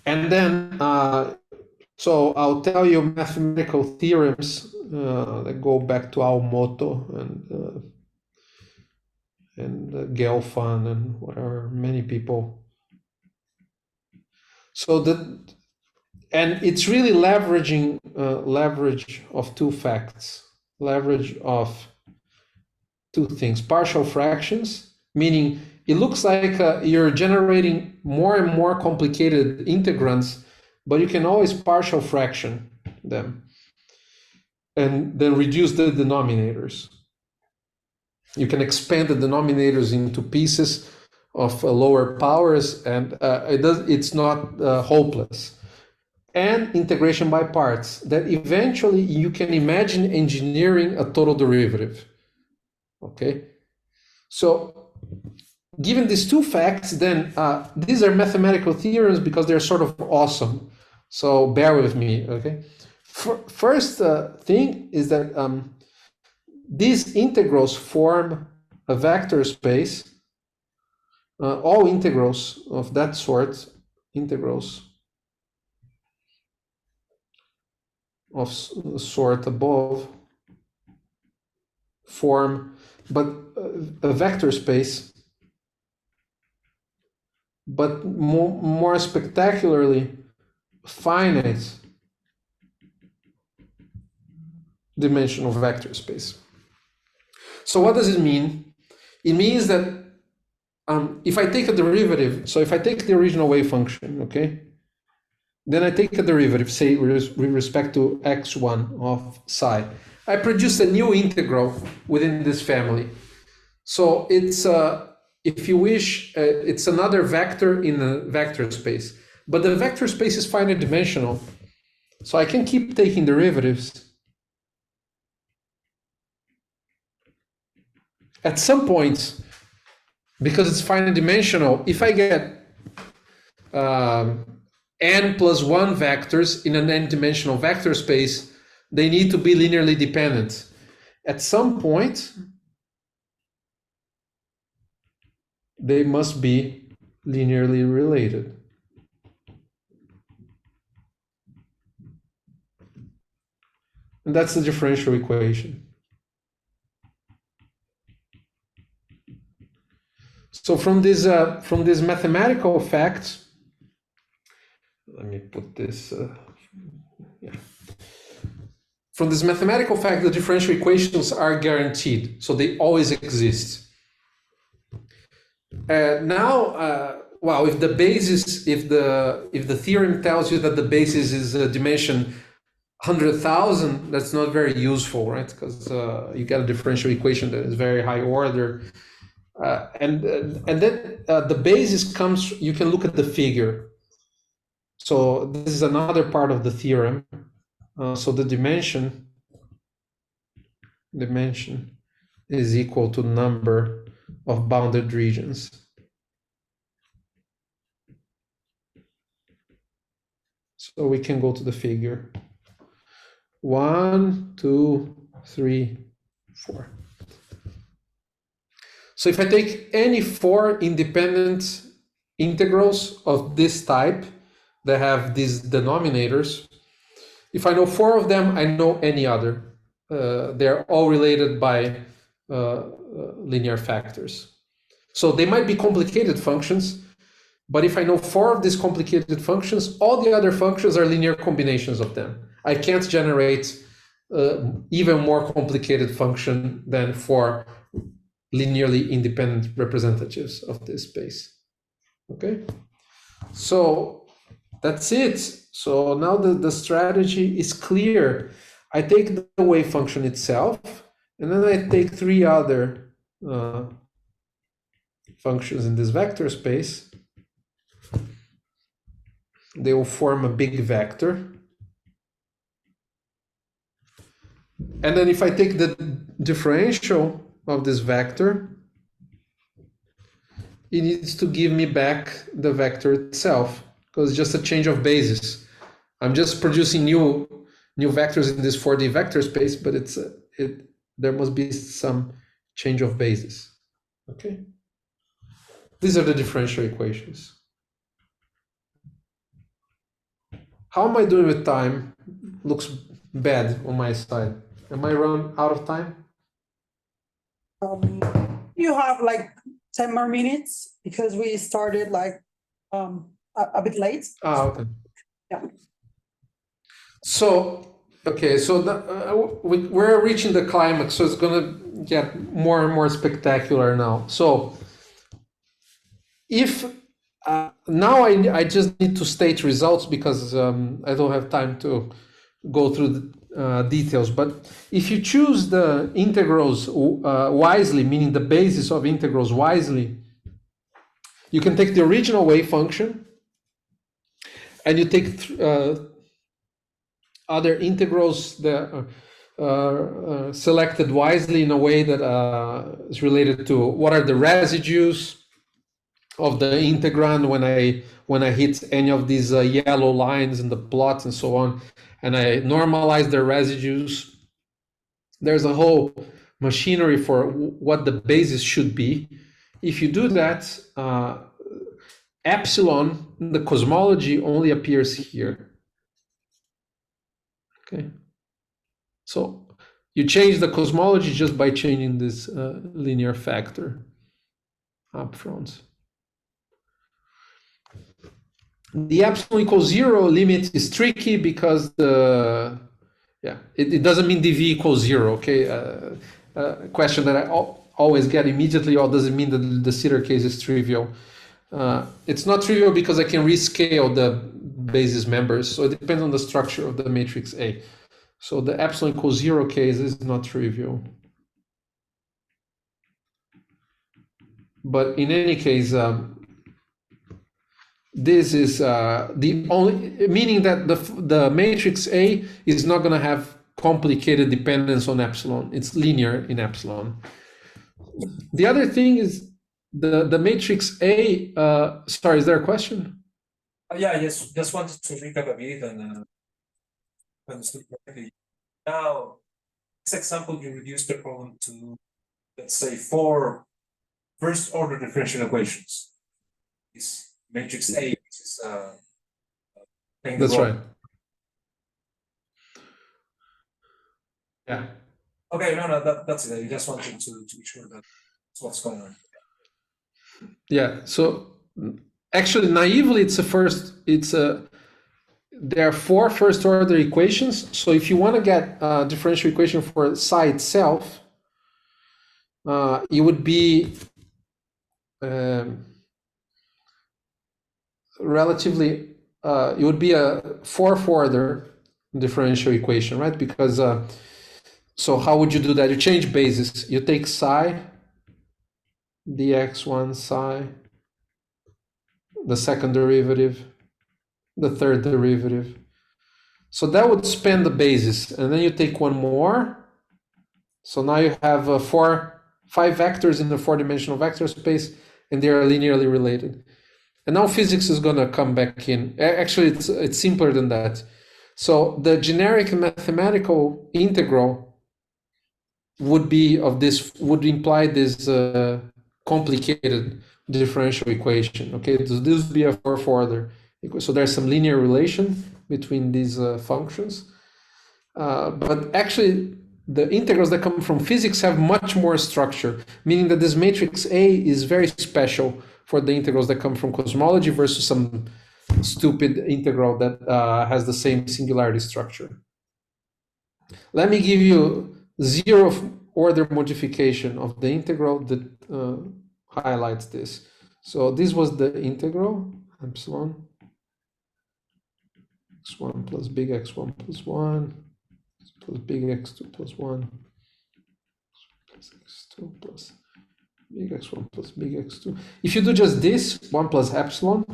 Speaker 2: And then, so I'll tell you mathematical theorems that go back to Aomoto and Gelfand and whatever, many people. So and it's really leveraging leverage of two facts, leverage of two things: partial fractions, meaning it looks like you're generating more and more complicated integrands, but you can always partial fraction them and then reduce the denominators. You can expand the denominators into pieces of lower powers, and it's not hopeless. And integration by parts, that eventually you can imagine engineering a total derivative. Okay, so given these two facts, then these are mathematical theorems because they're sort of awesome. So bear with me, okay? First thing is that these integrals form a vector space. All integrals of that sort, integrals of sort above, form, but a vector space, but more spectacularly, finite dimensional vector space. So what does it mean? It means that if I take a derivative, so if I take the original wave function, okay, then I take a derivative, say with respect to x1 of psi, I produce a new integral within this family. So it's, if you wish, it's another vector in a vector space, but the vector space is finite dimensional. So I can keep taking derivatives. At some point, because it's finite dimensional, if I get n plus 1 vectors in an n-dimensional vector space, they need to be linearly dependent. At some point, they must be linearly related. And that's the differential equation. So from this mathematical fact, let me put this, yeah. From this mathematical fact, the differential equations are guaranteed, so they always exist. Now, well, if the basis, if the theorem tells you that the basis is a dimension 100,000, that's not very useful, right? Because you get a differential equation that is very high order. And then the basis comes, you can look at the figure. So this is another part of the theorem. So the dimension is equal to number of bounded regions. So we can go to the figure. 1, 2, 3, 4. So if I take any 4 independent integrals of this type that have these denominators, if I know 4 of them, I know any other. They're all related by linear factors. So they might be complicated functions, but if I know 4 of these complicated functions, all the other functions are linear combinations of them. I can't generate even more complicated function than 4 linearly independent representatives of this space. Okay, so that's it. So now the strategy is clear. I take the wave function itself, and then I take 3 other functions in this vector space. They will form a big vector. And then if I take the differential of this vector, it needs to give me back the vector itself, because it's just a change of basis. I'm just producing new vectors in this 4D vector space, but there must be some change of basis. Okay, these are the differential equations. How am I doing with time? Looks bad on my side. Am I run out of time?
Speaker 1: You have like 10 more minutes because we started like a bit late.
Speaker 2: Okay.
Speaker 1: Yeah.
Speaker 2: So, okay, so we're reaching the climax, so it's gonna get more and more spectacular now. So if now I just need to state results because I don't have time to go through the details, but if you choose the integrals wisely, meaning the basis of integrals wisely, you can take the original wave function and you take other integrals that are selected wisely in a way that is related to what are the residues of the integrand when I hit any of these yellow lines in the plot and so on, and I normalize the residues. There's a whole machinery for what the basis should be. If you do that, epsilon, the cosmology only appears here. Okay, so you change the cosmology just by changing this linear factor up front. The epsilon equals 0 limit is tricky because it doesn't mean dv equals 0. Okay, question that I always get immediately, or does it mean that the Sitter case is trivial? It's not trivial because I can rescale the basis members, so it depends on the structure of the matrix A. So the epsilon equals 0 case is not trivial. But in any case, this is the only, meaning that the matrix A is not going to have complicated dependence on epsilon. It's linear in epsilon. The other thing is the matrix A. Sorry, is there a question?
Speaker 3: Yeah, yes. Just wanted to recap a bit and understood correctly. Now, this example, you reduced the problem to, let's say, 4 first-order differential equations. This matrix A, which is
Speaker 2: that's right. Yeah.
Speaker 3: Okay, no, that's it. I just wanted to be sure that that's what's going on.
Speaker 2: Yeah. So actually, naively, there are 4 first-order equations. So if you want to get a differential equation for psi itself, it would be relatively. It would be a 4th-order differential equation, right? Because so how would you do that? You change basis. You take psi, dx1 psi, the second derivative, the third derivative. So that would span the basis, and then you take one more. So now you have 5 vectors in the 4-dimensional vector space, and they are linearly related. And now physics is going to come back in. Actually, it's simpler than that. So the generic mathematical integral would imply this complicated differential equation. Okay, so this would be a 4th order. So there's some linear relation between these functions, but actually the integrals that come from physics have much more structure, meaning that this matrix A is very special for the integrals that come from cosmology versus some stupid integral that has the same singularity structure. Let me give you 0th order modification of the integral that highlights this. So this was the integral epsilon x1 plus big x1 plus 1 plus big x2 plus 1 plus x2 plus big x1 plus big x2. If you do just this, 1 plus epsilon,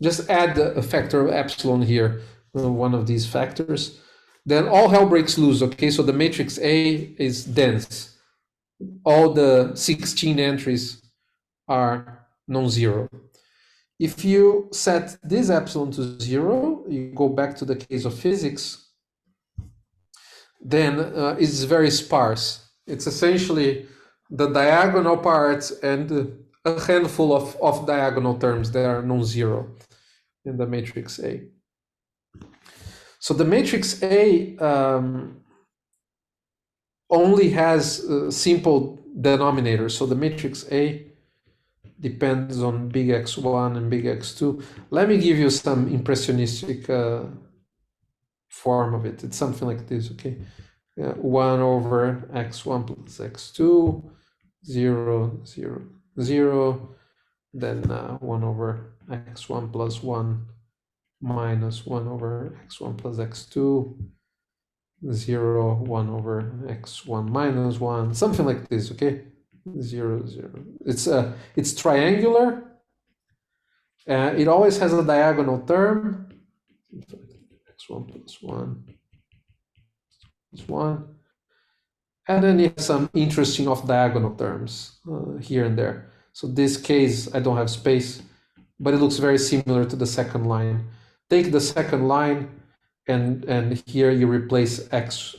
Speaker 2: just add a factor of epsilon here, one of these factors, then all hell breaks loose. Okay, so the matrix A is dense. All the 16 entries are non-zero. If you set this epsilon to 0, you go back to the case of physics, then it's very sparse. It's essentially the diagonal parts and a handful of diagonal terms that are non-zero in the matrix A. So the matrix A only has simple denominators. So the matrix A depends on big X1 and big X2. Let me give you some impressionistic form of it. It's something like this, okay? 1 over X1 plus X2, 0, 0, 0. Then 1 over X1 plus 1 minus 1 over X1 plus X2, 0, 1 over X1 minus 1, something like this, okay? 0, 0. It's triangular, It always has a diagonal term, x1 plus 1 plus 1. And then you have some interesting off-diagonal terms here and there. So this case, I don't have space, but it looks very similar to the second line. Take the second line, and here you replace x,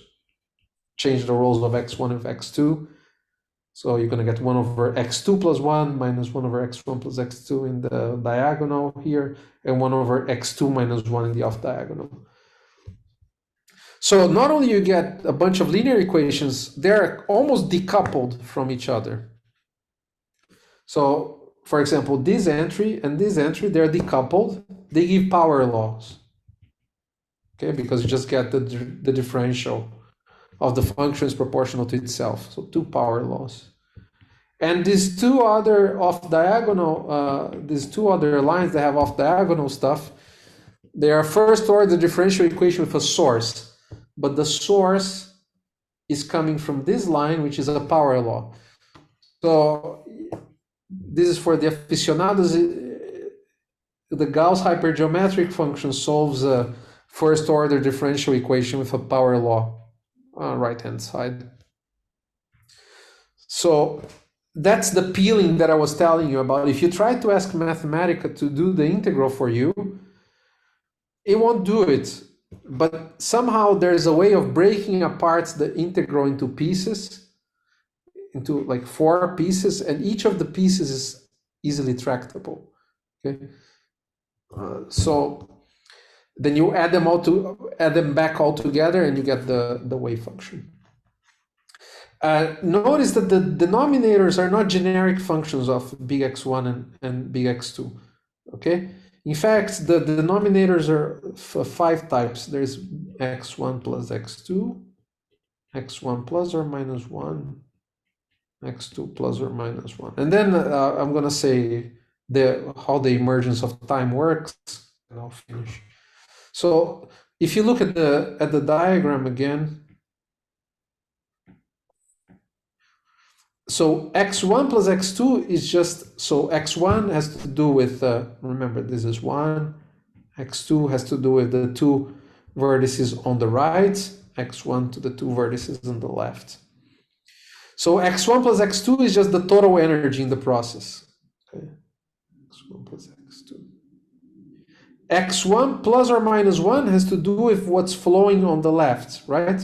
Speaker 2: change the roles of x1 and x2. So you're going to get 1 over x2 plus 1 minus 1 over x1 plus x2 in the diagonal here, and 1 over x2 minus 1 in the off-diagonal. So not only you get a bunch of linear equations, they're almost decoupled from each other. So, for example, this entry and this entry, they're decoupled. They give power laws, okay? Because you just get the differential of the function is proportional to itself. So 2 power laws. And these two other off-diagonal, these two other lines that have off-diagonal stuff, they are first order differential equation with a source. But the source is coming from this line, which is a power law. So this is for the aficionados. The Gauss hypergeometric function solves a first order differential equation with a power law on the right-hand side. So that's the peeling that I was telling you about. If you try to ask Mathematica to do the integral for you, it won't do it. But somehow there's a way of breaking apart the integral into pieces, into like 4 pieces, and each of the pieces is easily tractable. Okay, so then you add them back all together, and you get the wave function. Notice that the denominators are not generic functions of big x1 and big x2. Okay. In fact, the denominators are 5 types. There's x1 plus x2, x1 plus or minus 1, x2 plus or minus 1. And then I'm going to say how the emergence of time works, and I'll finish. So if you look at the diagram again, so x1 plus x2 is just, so x1 has to do with, remember this is 1, x2 has to do with the 2 vertices on the right, x1 to the 2 vertices on the left. So x1 plus x2 is just the total energy in the process. Okay. x1 plus x2. x1 plus or minus 1 has to do with what's flowing on the left, right?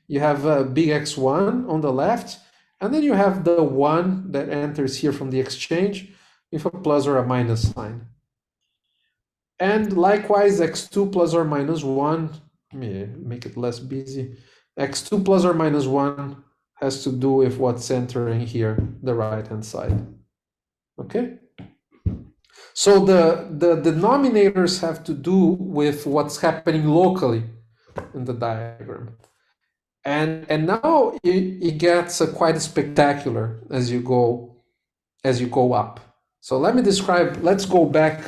Speaker 2: You have big x1 on the left, and then you have the 1 that enters here from the exchange with a plus or a minus sign. And likewise, x2 plus or minus 1, let me make it less busy. x2 plus or minus 1 has to do with what's entering here, the right-hand side. Okay? So the denominators have to do with what's happening locally in the diagram. And now it gets quite spectacular as you go up. So let me describe, let's go back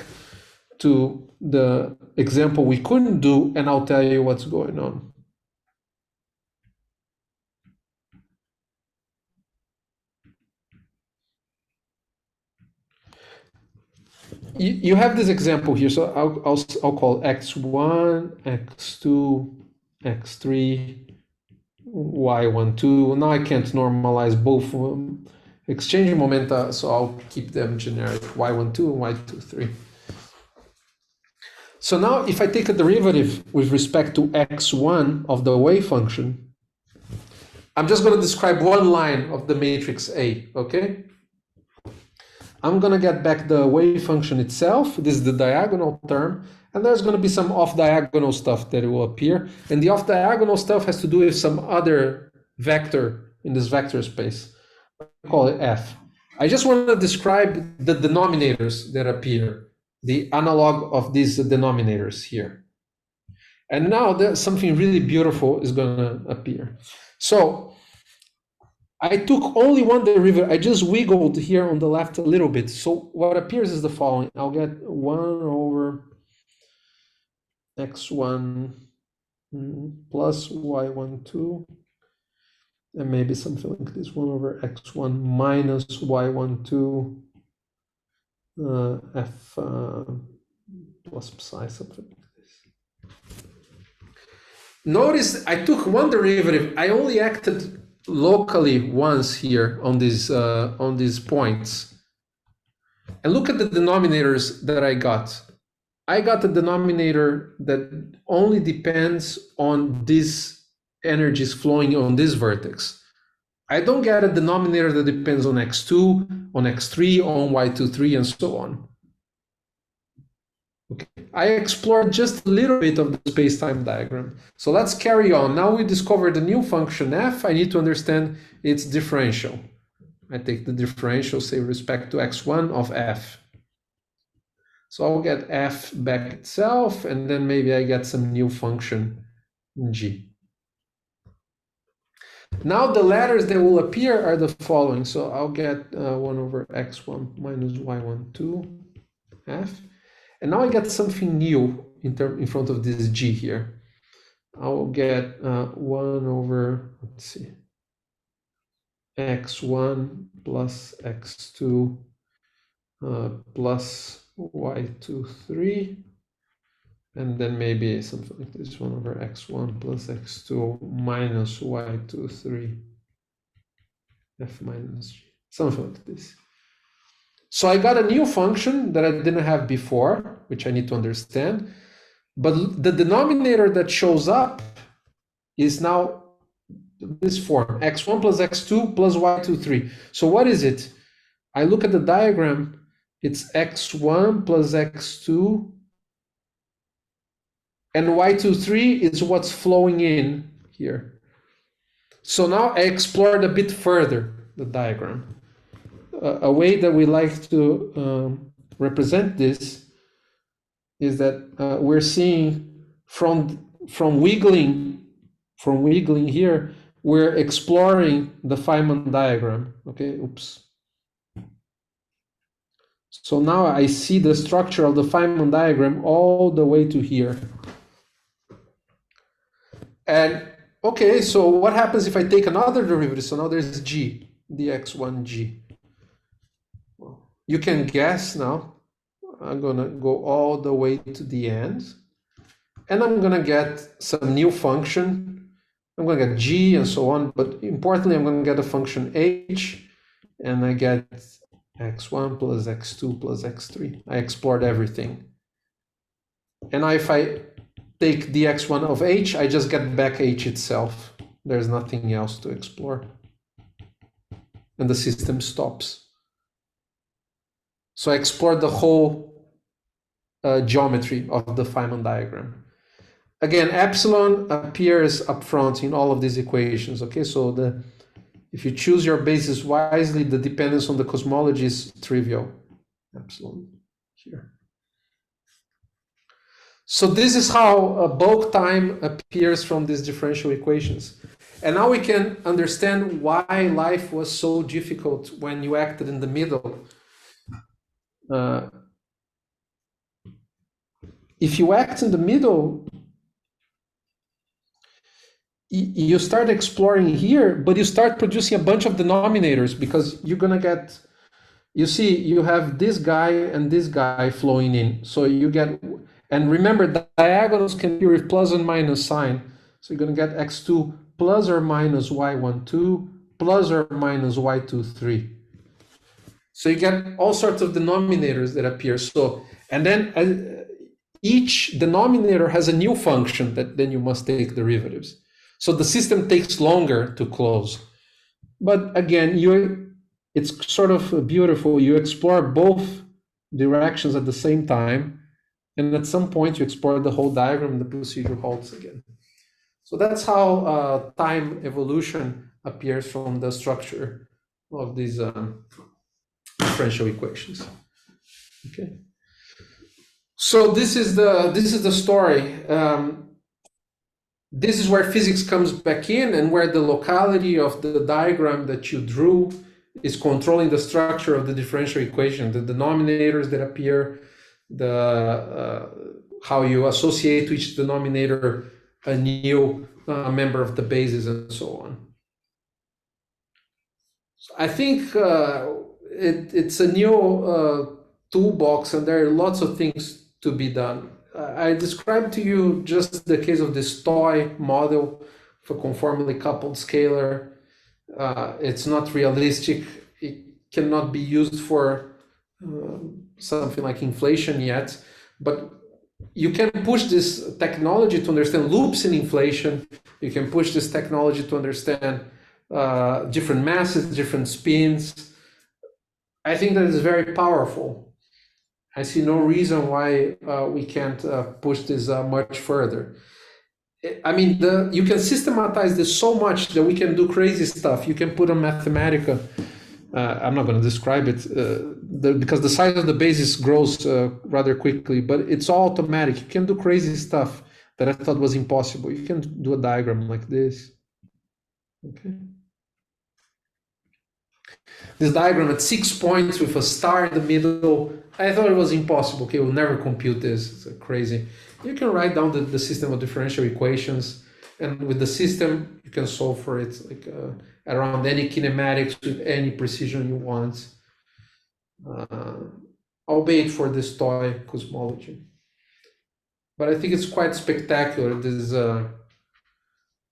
Speaker 2: to the example we couldn't do, and I'll tell you what's going on. You have this example here, so I'll call x1, x2, x3, y12. Now I can't normalize both exchanging momenta, so I'll keep them generic, y12 and y23. So now if I take a derivative with respect to x1 of the wave function, I'm just going to describe one line of the matrix A, okay? I'm going to get back the wave function itself. This is the diagonal term. And there's going to be some off-diagonal stuff that will appear. And the off-diagonal stuff has to do with some other vector in this vector space. I call it F. I just want to describe the denominators that appear, the analog of these denominators here. And now there's something really beautiful is going to appear. So I took only one derivative. I just wiggled here on the left a little bit. So what appears is the following. I'll get 1 over x1 plus y12, and maybe something like this, 1 over x1 minus y12 f plus psi, something like this. Notice I took one derivative. I only acted locally once here on these points. And look at the denominators that I got. I got a denominator that only depends on these energies flowing on this vertex. I don't get a denominator that depends on x2, on x3, on y23, and so on. Okay. I explored just a little bit of the space-time diagram. So let's carry on. Now we discovered a new function f. I need to understand its differential. I take the differential, say, with respect to x1 of f. So I'll get f back itself, and then maybe I get some new function in g. Now the letters that will appear are the following. So I'll get 1 over x1 minus y12 f. And now I get something new in front of this g here. I'll get 1 over, let's see, x1 plus x2 plus y23, and then maybe something like this, 1 over x1 plus x2 minus y23 f minus g, something like this. So I got a new function that I didn't have before, which I need to understand, but the denominator that shows up is now this form, x1 plus x2 plus y23. So what is it? I look at the diagram, it's x1 plus x2, and y23 is what's flowing in here. So now I explored a bit further the diagram. A way that we like to represent this is that we're seeing from wiggling here, we're exploring the Feynman diagram. Okay, oops. So now I see the structure of the Feynman diagram all the way to here. And okay, so what happens if I take another derivative? So now there's g, dx1g. Well, you can guess now. I'm gonna go all the way to the end, and I'm gonna get some new function. I'm gonna get g and so on, but importantly, I'm gonna get a function h, and I get x1 plus x2 plus x3. I explored everything. And now if I take dx1 of h, I just get back h itself. There's nothing else to explore. And the system stops. So I explored the whole geometry of the Feynman diagram. Again, epsilon appears up front in all of these equations. Okay, so if you choose your basis wisely, the dependence on the cosmology is trivial. Epsilon here. So this is how bulk time appears from these differential equations. And now we can understand why life was so difficult when you acted in the middle. If you act in the middle, you start exploring here, but you start producing a bunch of denominators, because you're gonna get, you see, you have this guy and this guy flowing in. So you get, and remember, the diagonals can be with plus and minus sign. So you're gonna get x2 plus or minus y12 plus or minus y23. So you get all sorts of denominators that appear. So, and then each denominator has a new function that then you must take derivatives. So the system takes longer to close. But again, it's sort of beautiful. You explore both directions at the same time. And at some point you explore the whole diagram and the procedure halts again. So that's how time evolution appears from the structure of these differential equations. Okay. So this is the story. This is where physics comes back in, and where the locality of the diagram that you drew is controlling the structure of the differential equation, the denominators that appear, how you associate to each denominator a new member of the basis, and so on. So I think it's a new toolbox, and there are lots of things to be done. I described to you just the case of this toy model for conformally coupled scalar. It's not realistic. It cannot be used for something like inflation yet, but you can push this technology to understand loops in inflation. You can push this technology to understand different masses, different spins. I think that is very powerful. I see no reason why we can't push this much further. I mean, you can systematize this so much that we can do crazy stuff. You can put a Mathematica. I'm not going to describe it because the size of the basis grows rather quickly, but it's all automatic. You can do crazy stuff that I thought was impossible. You can do a diagram like this. Okay. This diagram at 6 points with a star in the middle, I thought it was impossible. Okay, we'll never compute this. It's crazy. You can write down the system of differential equations, and with the system, you can solve for it like around any kinematics with any precision you want, albeit for this toy cosmology. But I think it's quite spectacular,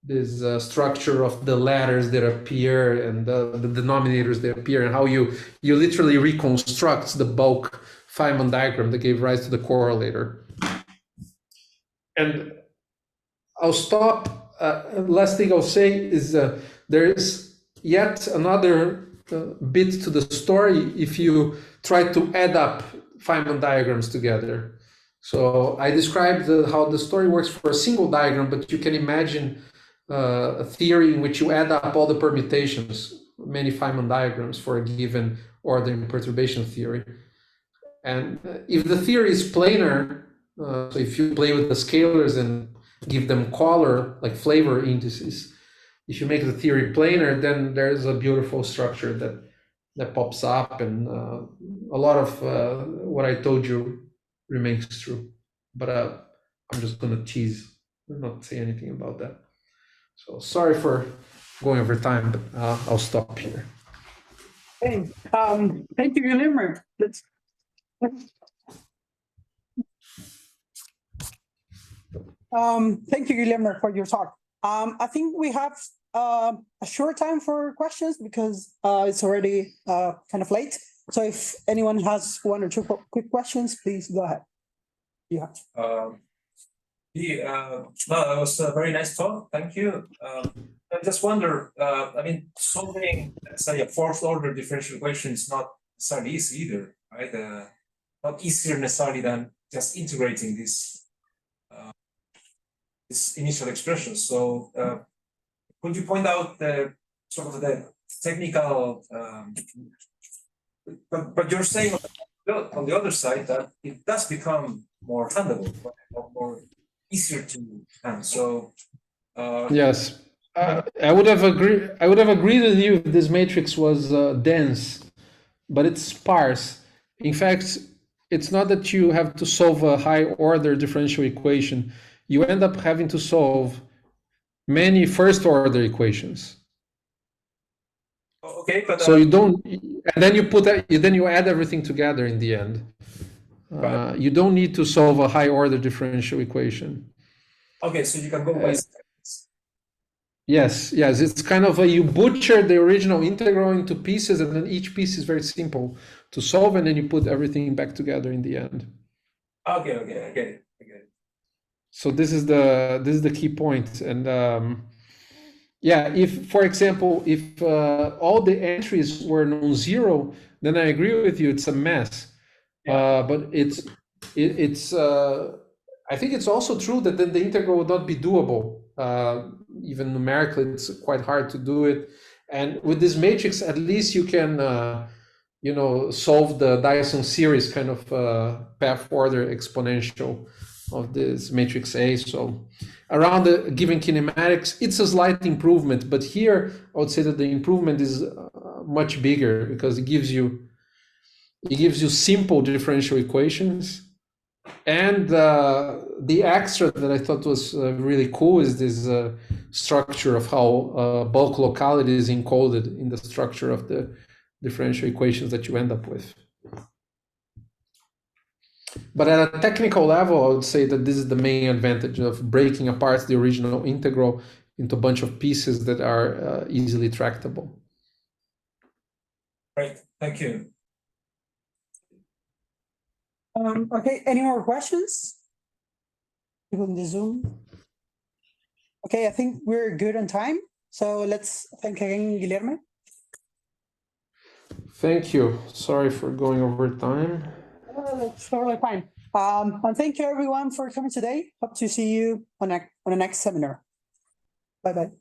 Speaker 2: this structure of the letters that appear and the denominators that appear, and how you literally reconstruct the bulk Feynman diagram that gave rise to the correlator. And I'll stop. Last thing I'll say is there is yet another bit to the story if you try to add up Feynman diagrams together. So I described how the story works for a single diagram, but you can imagine a theory in which you add up all the permutations, many Feynman diagrams for a given order in perturbation theory. And if the theory is planar, so if you play with the scalars and give them color, like flavor indices, if you make the theory planar, then there's a beautiful structure that pops up, and a lot of what I told you remains true. But I'm just going to tease and not say anything about that. So sorry for going over time, but I'll stop here.
Speaker 1: Hey, thank you, Guilherme. Thank you, Guilherme, for your talk. I think we have a short time for questions because it's already kind of late. So if anyone has one or two quick questions, please go ahead. Yeah.
Speaker 3: No, that was a very nice talk. Thank you. I just wonder, I mean, solving, let's say, a fourth order differential equation is not necessarily easy either, right? Not easier necessarily than just integrating this initial expression. So could you point out the sort of the technical, but you're saying on the other side that it does become more handleable, more easier to handle. So
Speaker 2: yes, I would have agreed with you if this matrix was dense, but it's sparse. In fact, it's not that you have to solve a high order differential equation. You end up having to solve many first order equations.
Speaker 3: Okay, but
Speaker 2: so you don't, and then you put that, then you add everything together in the end. Right. You don't need to solve a high order differential equation.
Speaker 3: Okay, so you can go by steps.
Speaker 2: Yes, it's kind of you butcher the original integral into pieces, and then each piece is very simple to solve, and then you put everything back together in the end.
Speaker 3: Okay, I get it.
Speaker 2: So this is the key point. And yeah, if, for example, if all the entries were non-zero, then I agree with you, it's a mess. Yeah. But it's I think it's also true that then the integral would not be doable. Even numerically, it's quite hard to do it. And with this matrix, at least you can, solve the Dyson series kind of path order exponential of this matrix A. So around the given kinematics, it's a slight improvement. But here, I would say that the improvement is much bigger because it gives you simple differential equations. And the extra that I thought was really cool is this structure of how bulk locality is encoded in the structure of the differential equations that you end up with. But at a technical level, I would say that this is the main advantage of breaking apart the original integral into a bunch of pieces that are easily tractable.
Speaker 3: Great, thank you.
Speaker 1: Okay, any more questions? People in the Zoom? Okay, I think we're good on time. So let's thank again Guilherme.
Speaker 2: Thank you. Sorry for going over time.
Speaker 1: That's totally fine. And thank you everyone for coming today. Hope to see you on the next seminar. Bye-bye.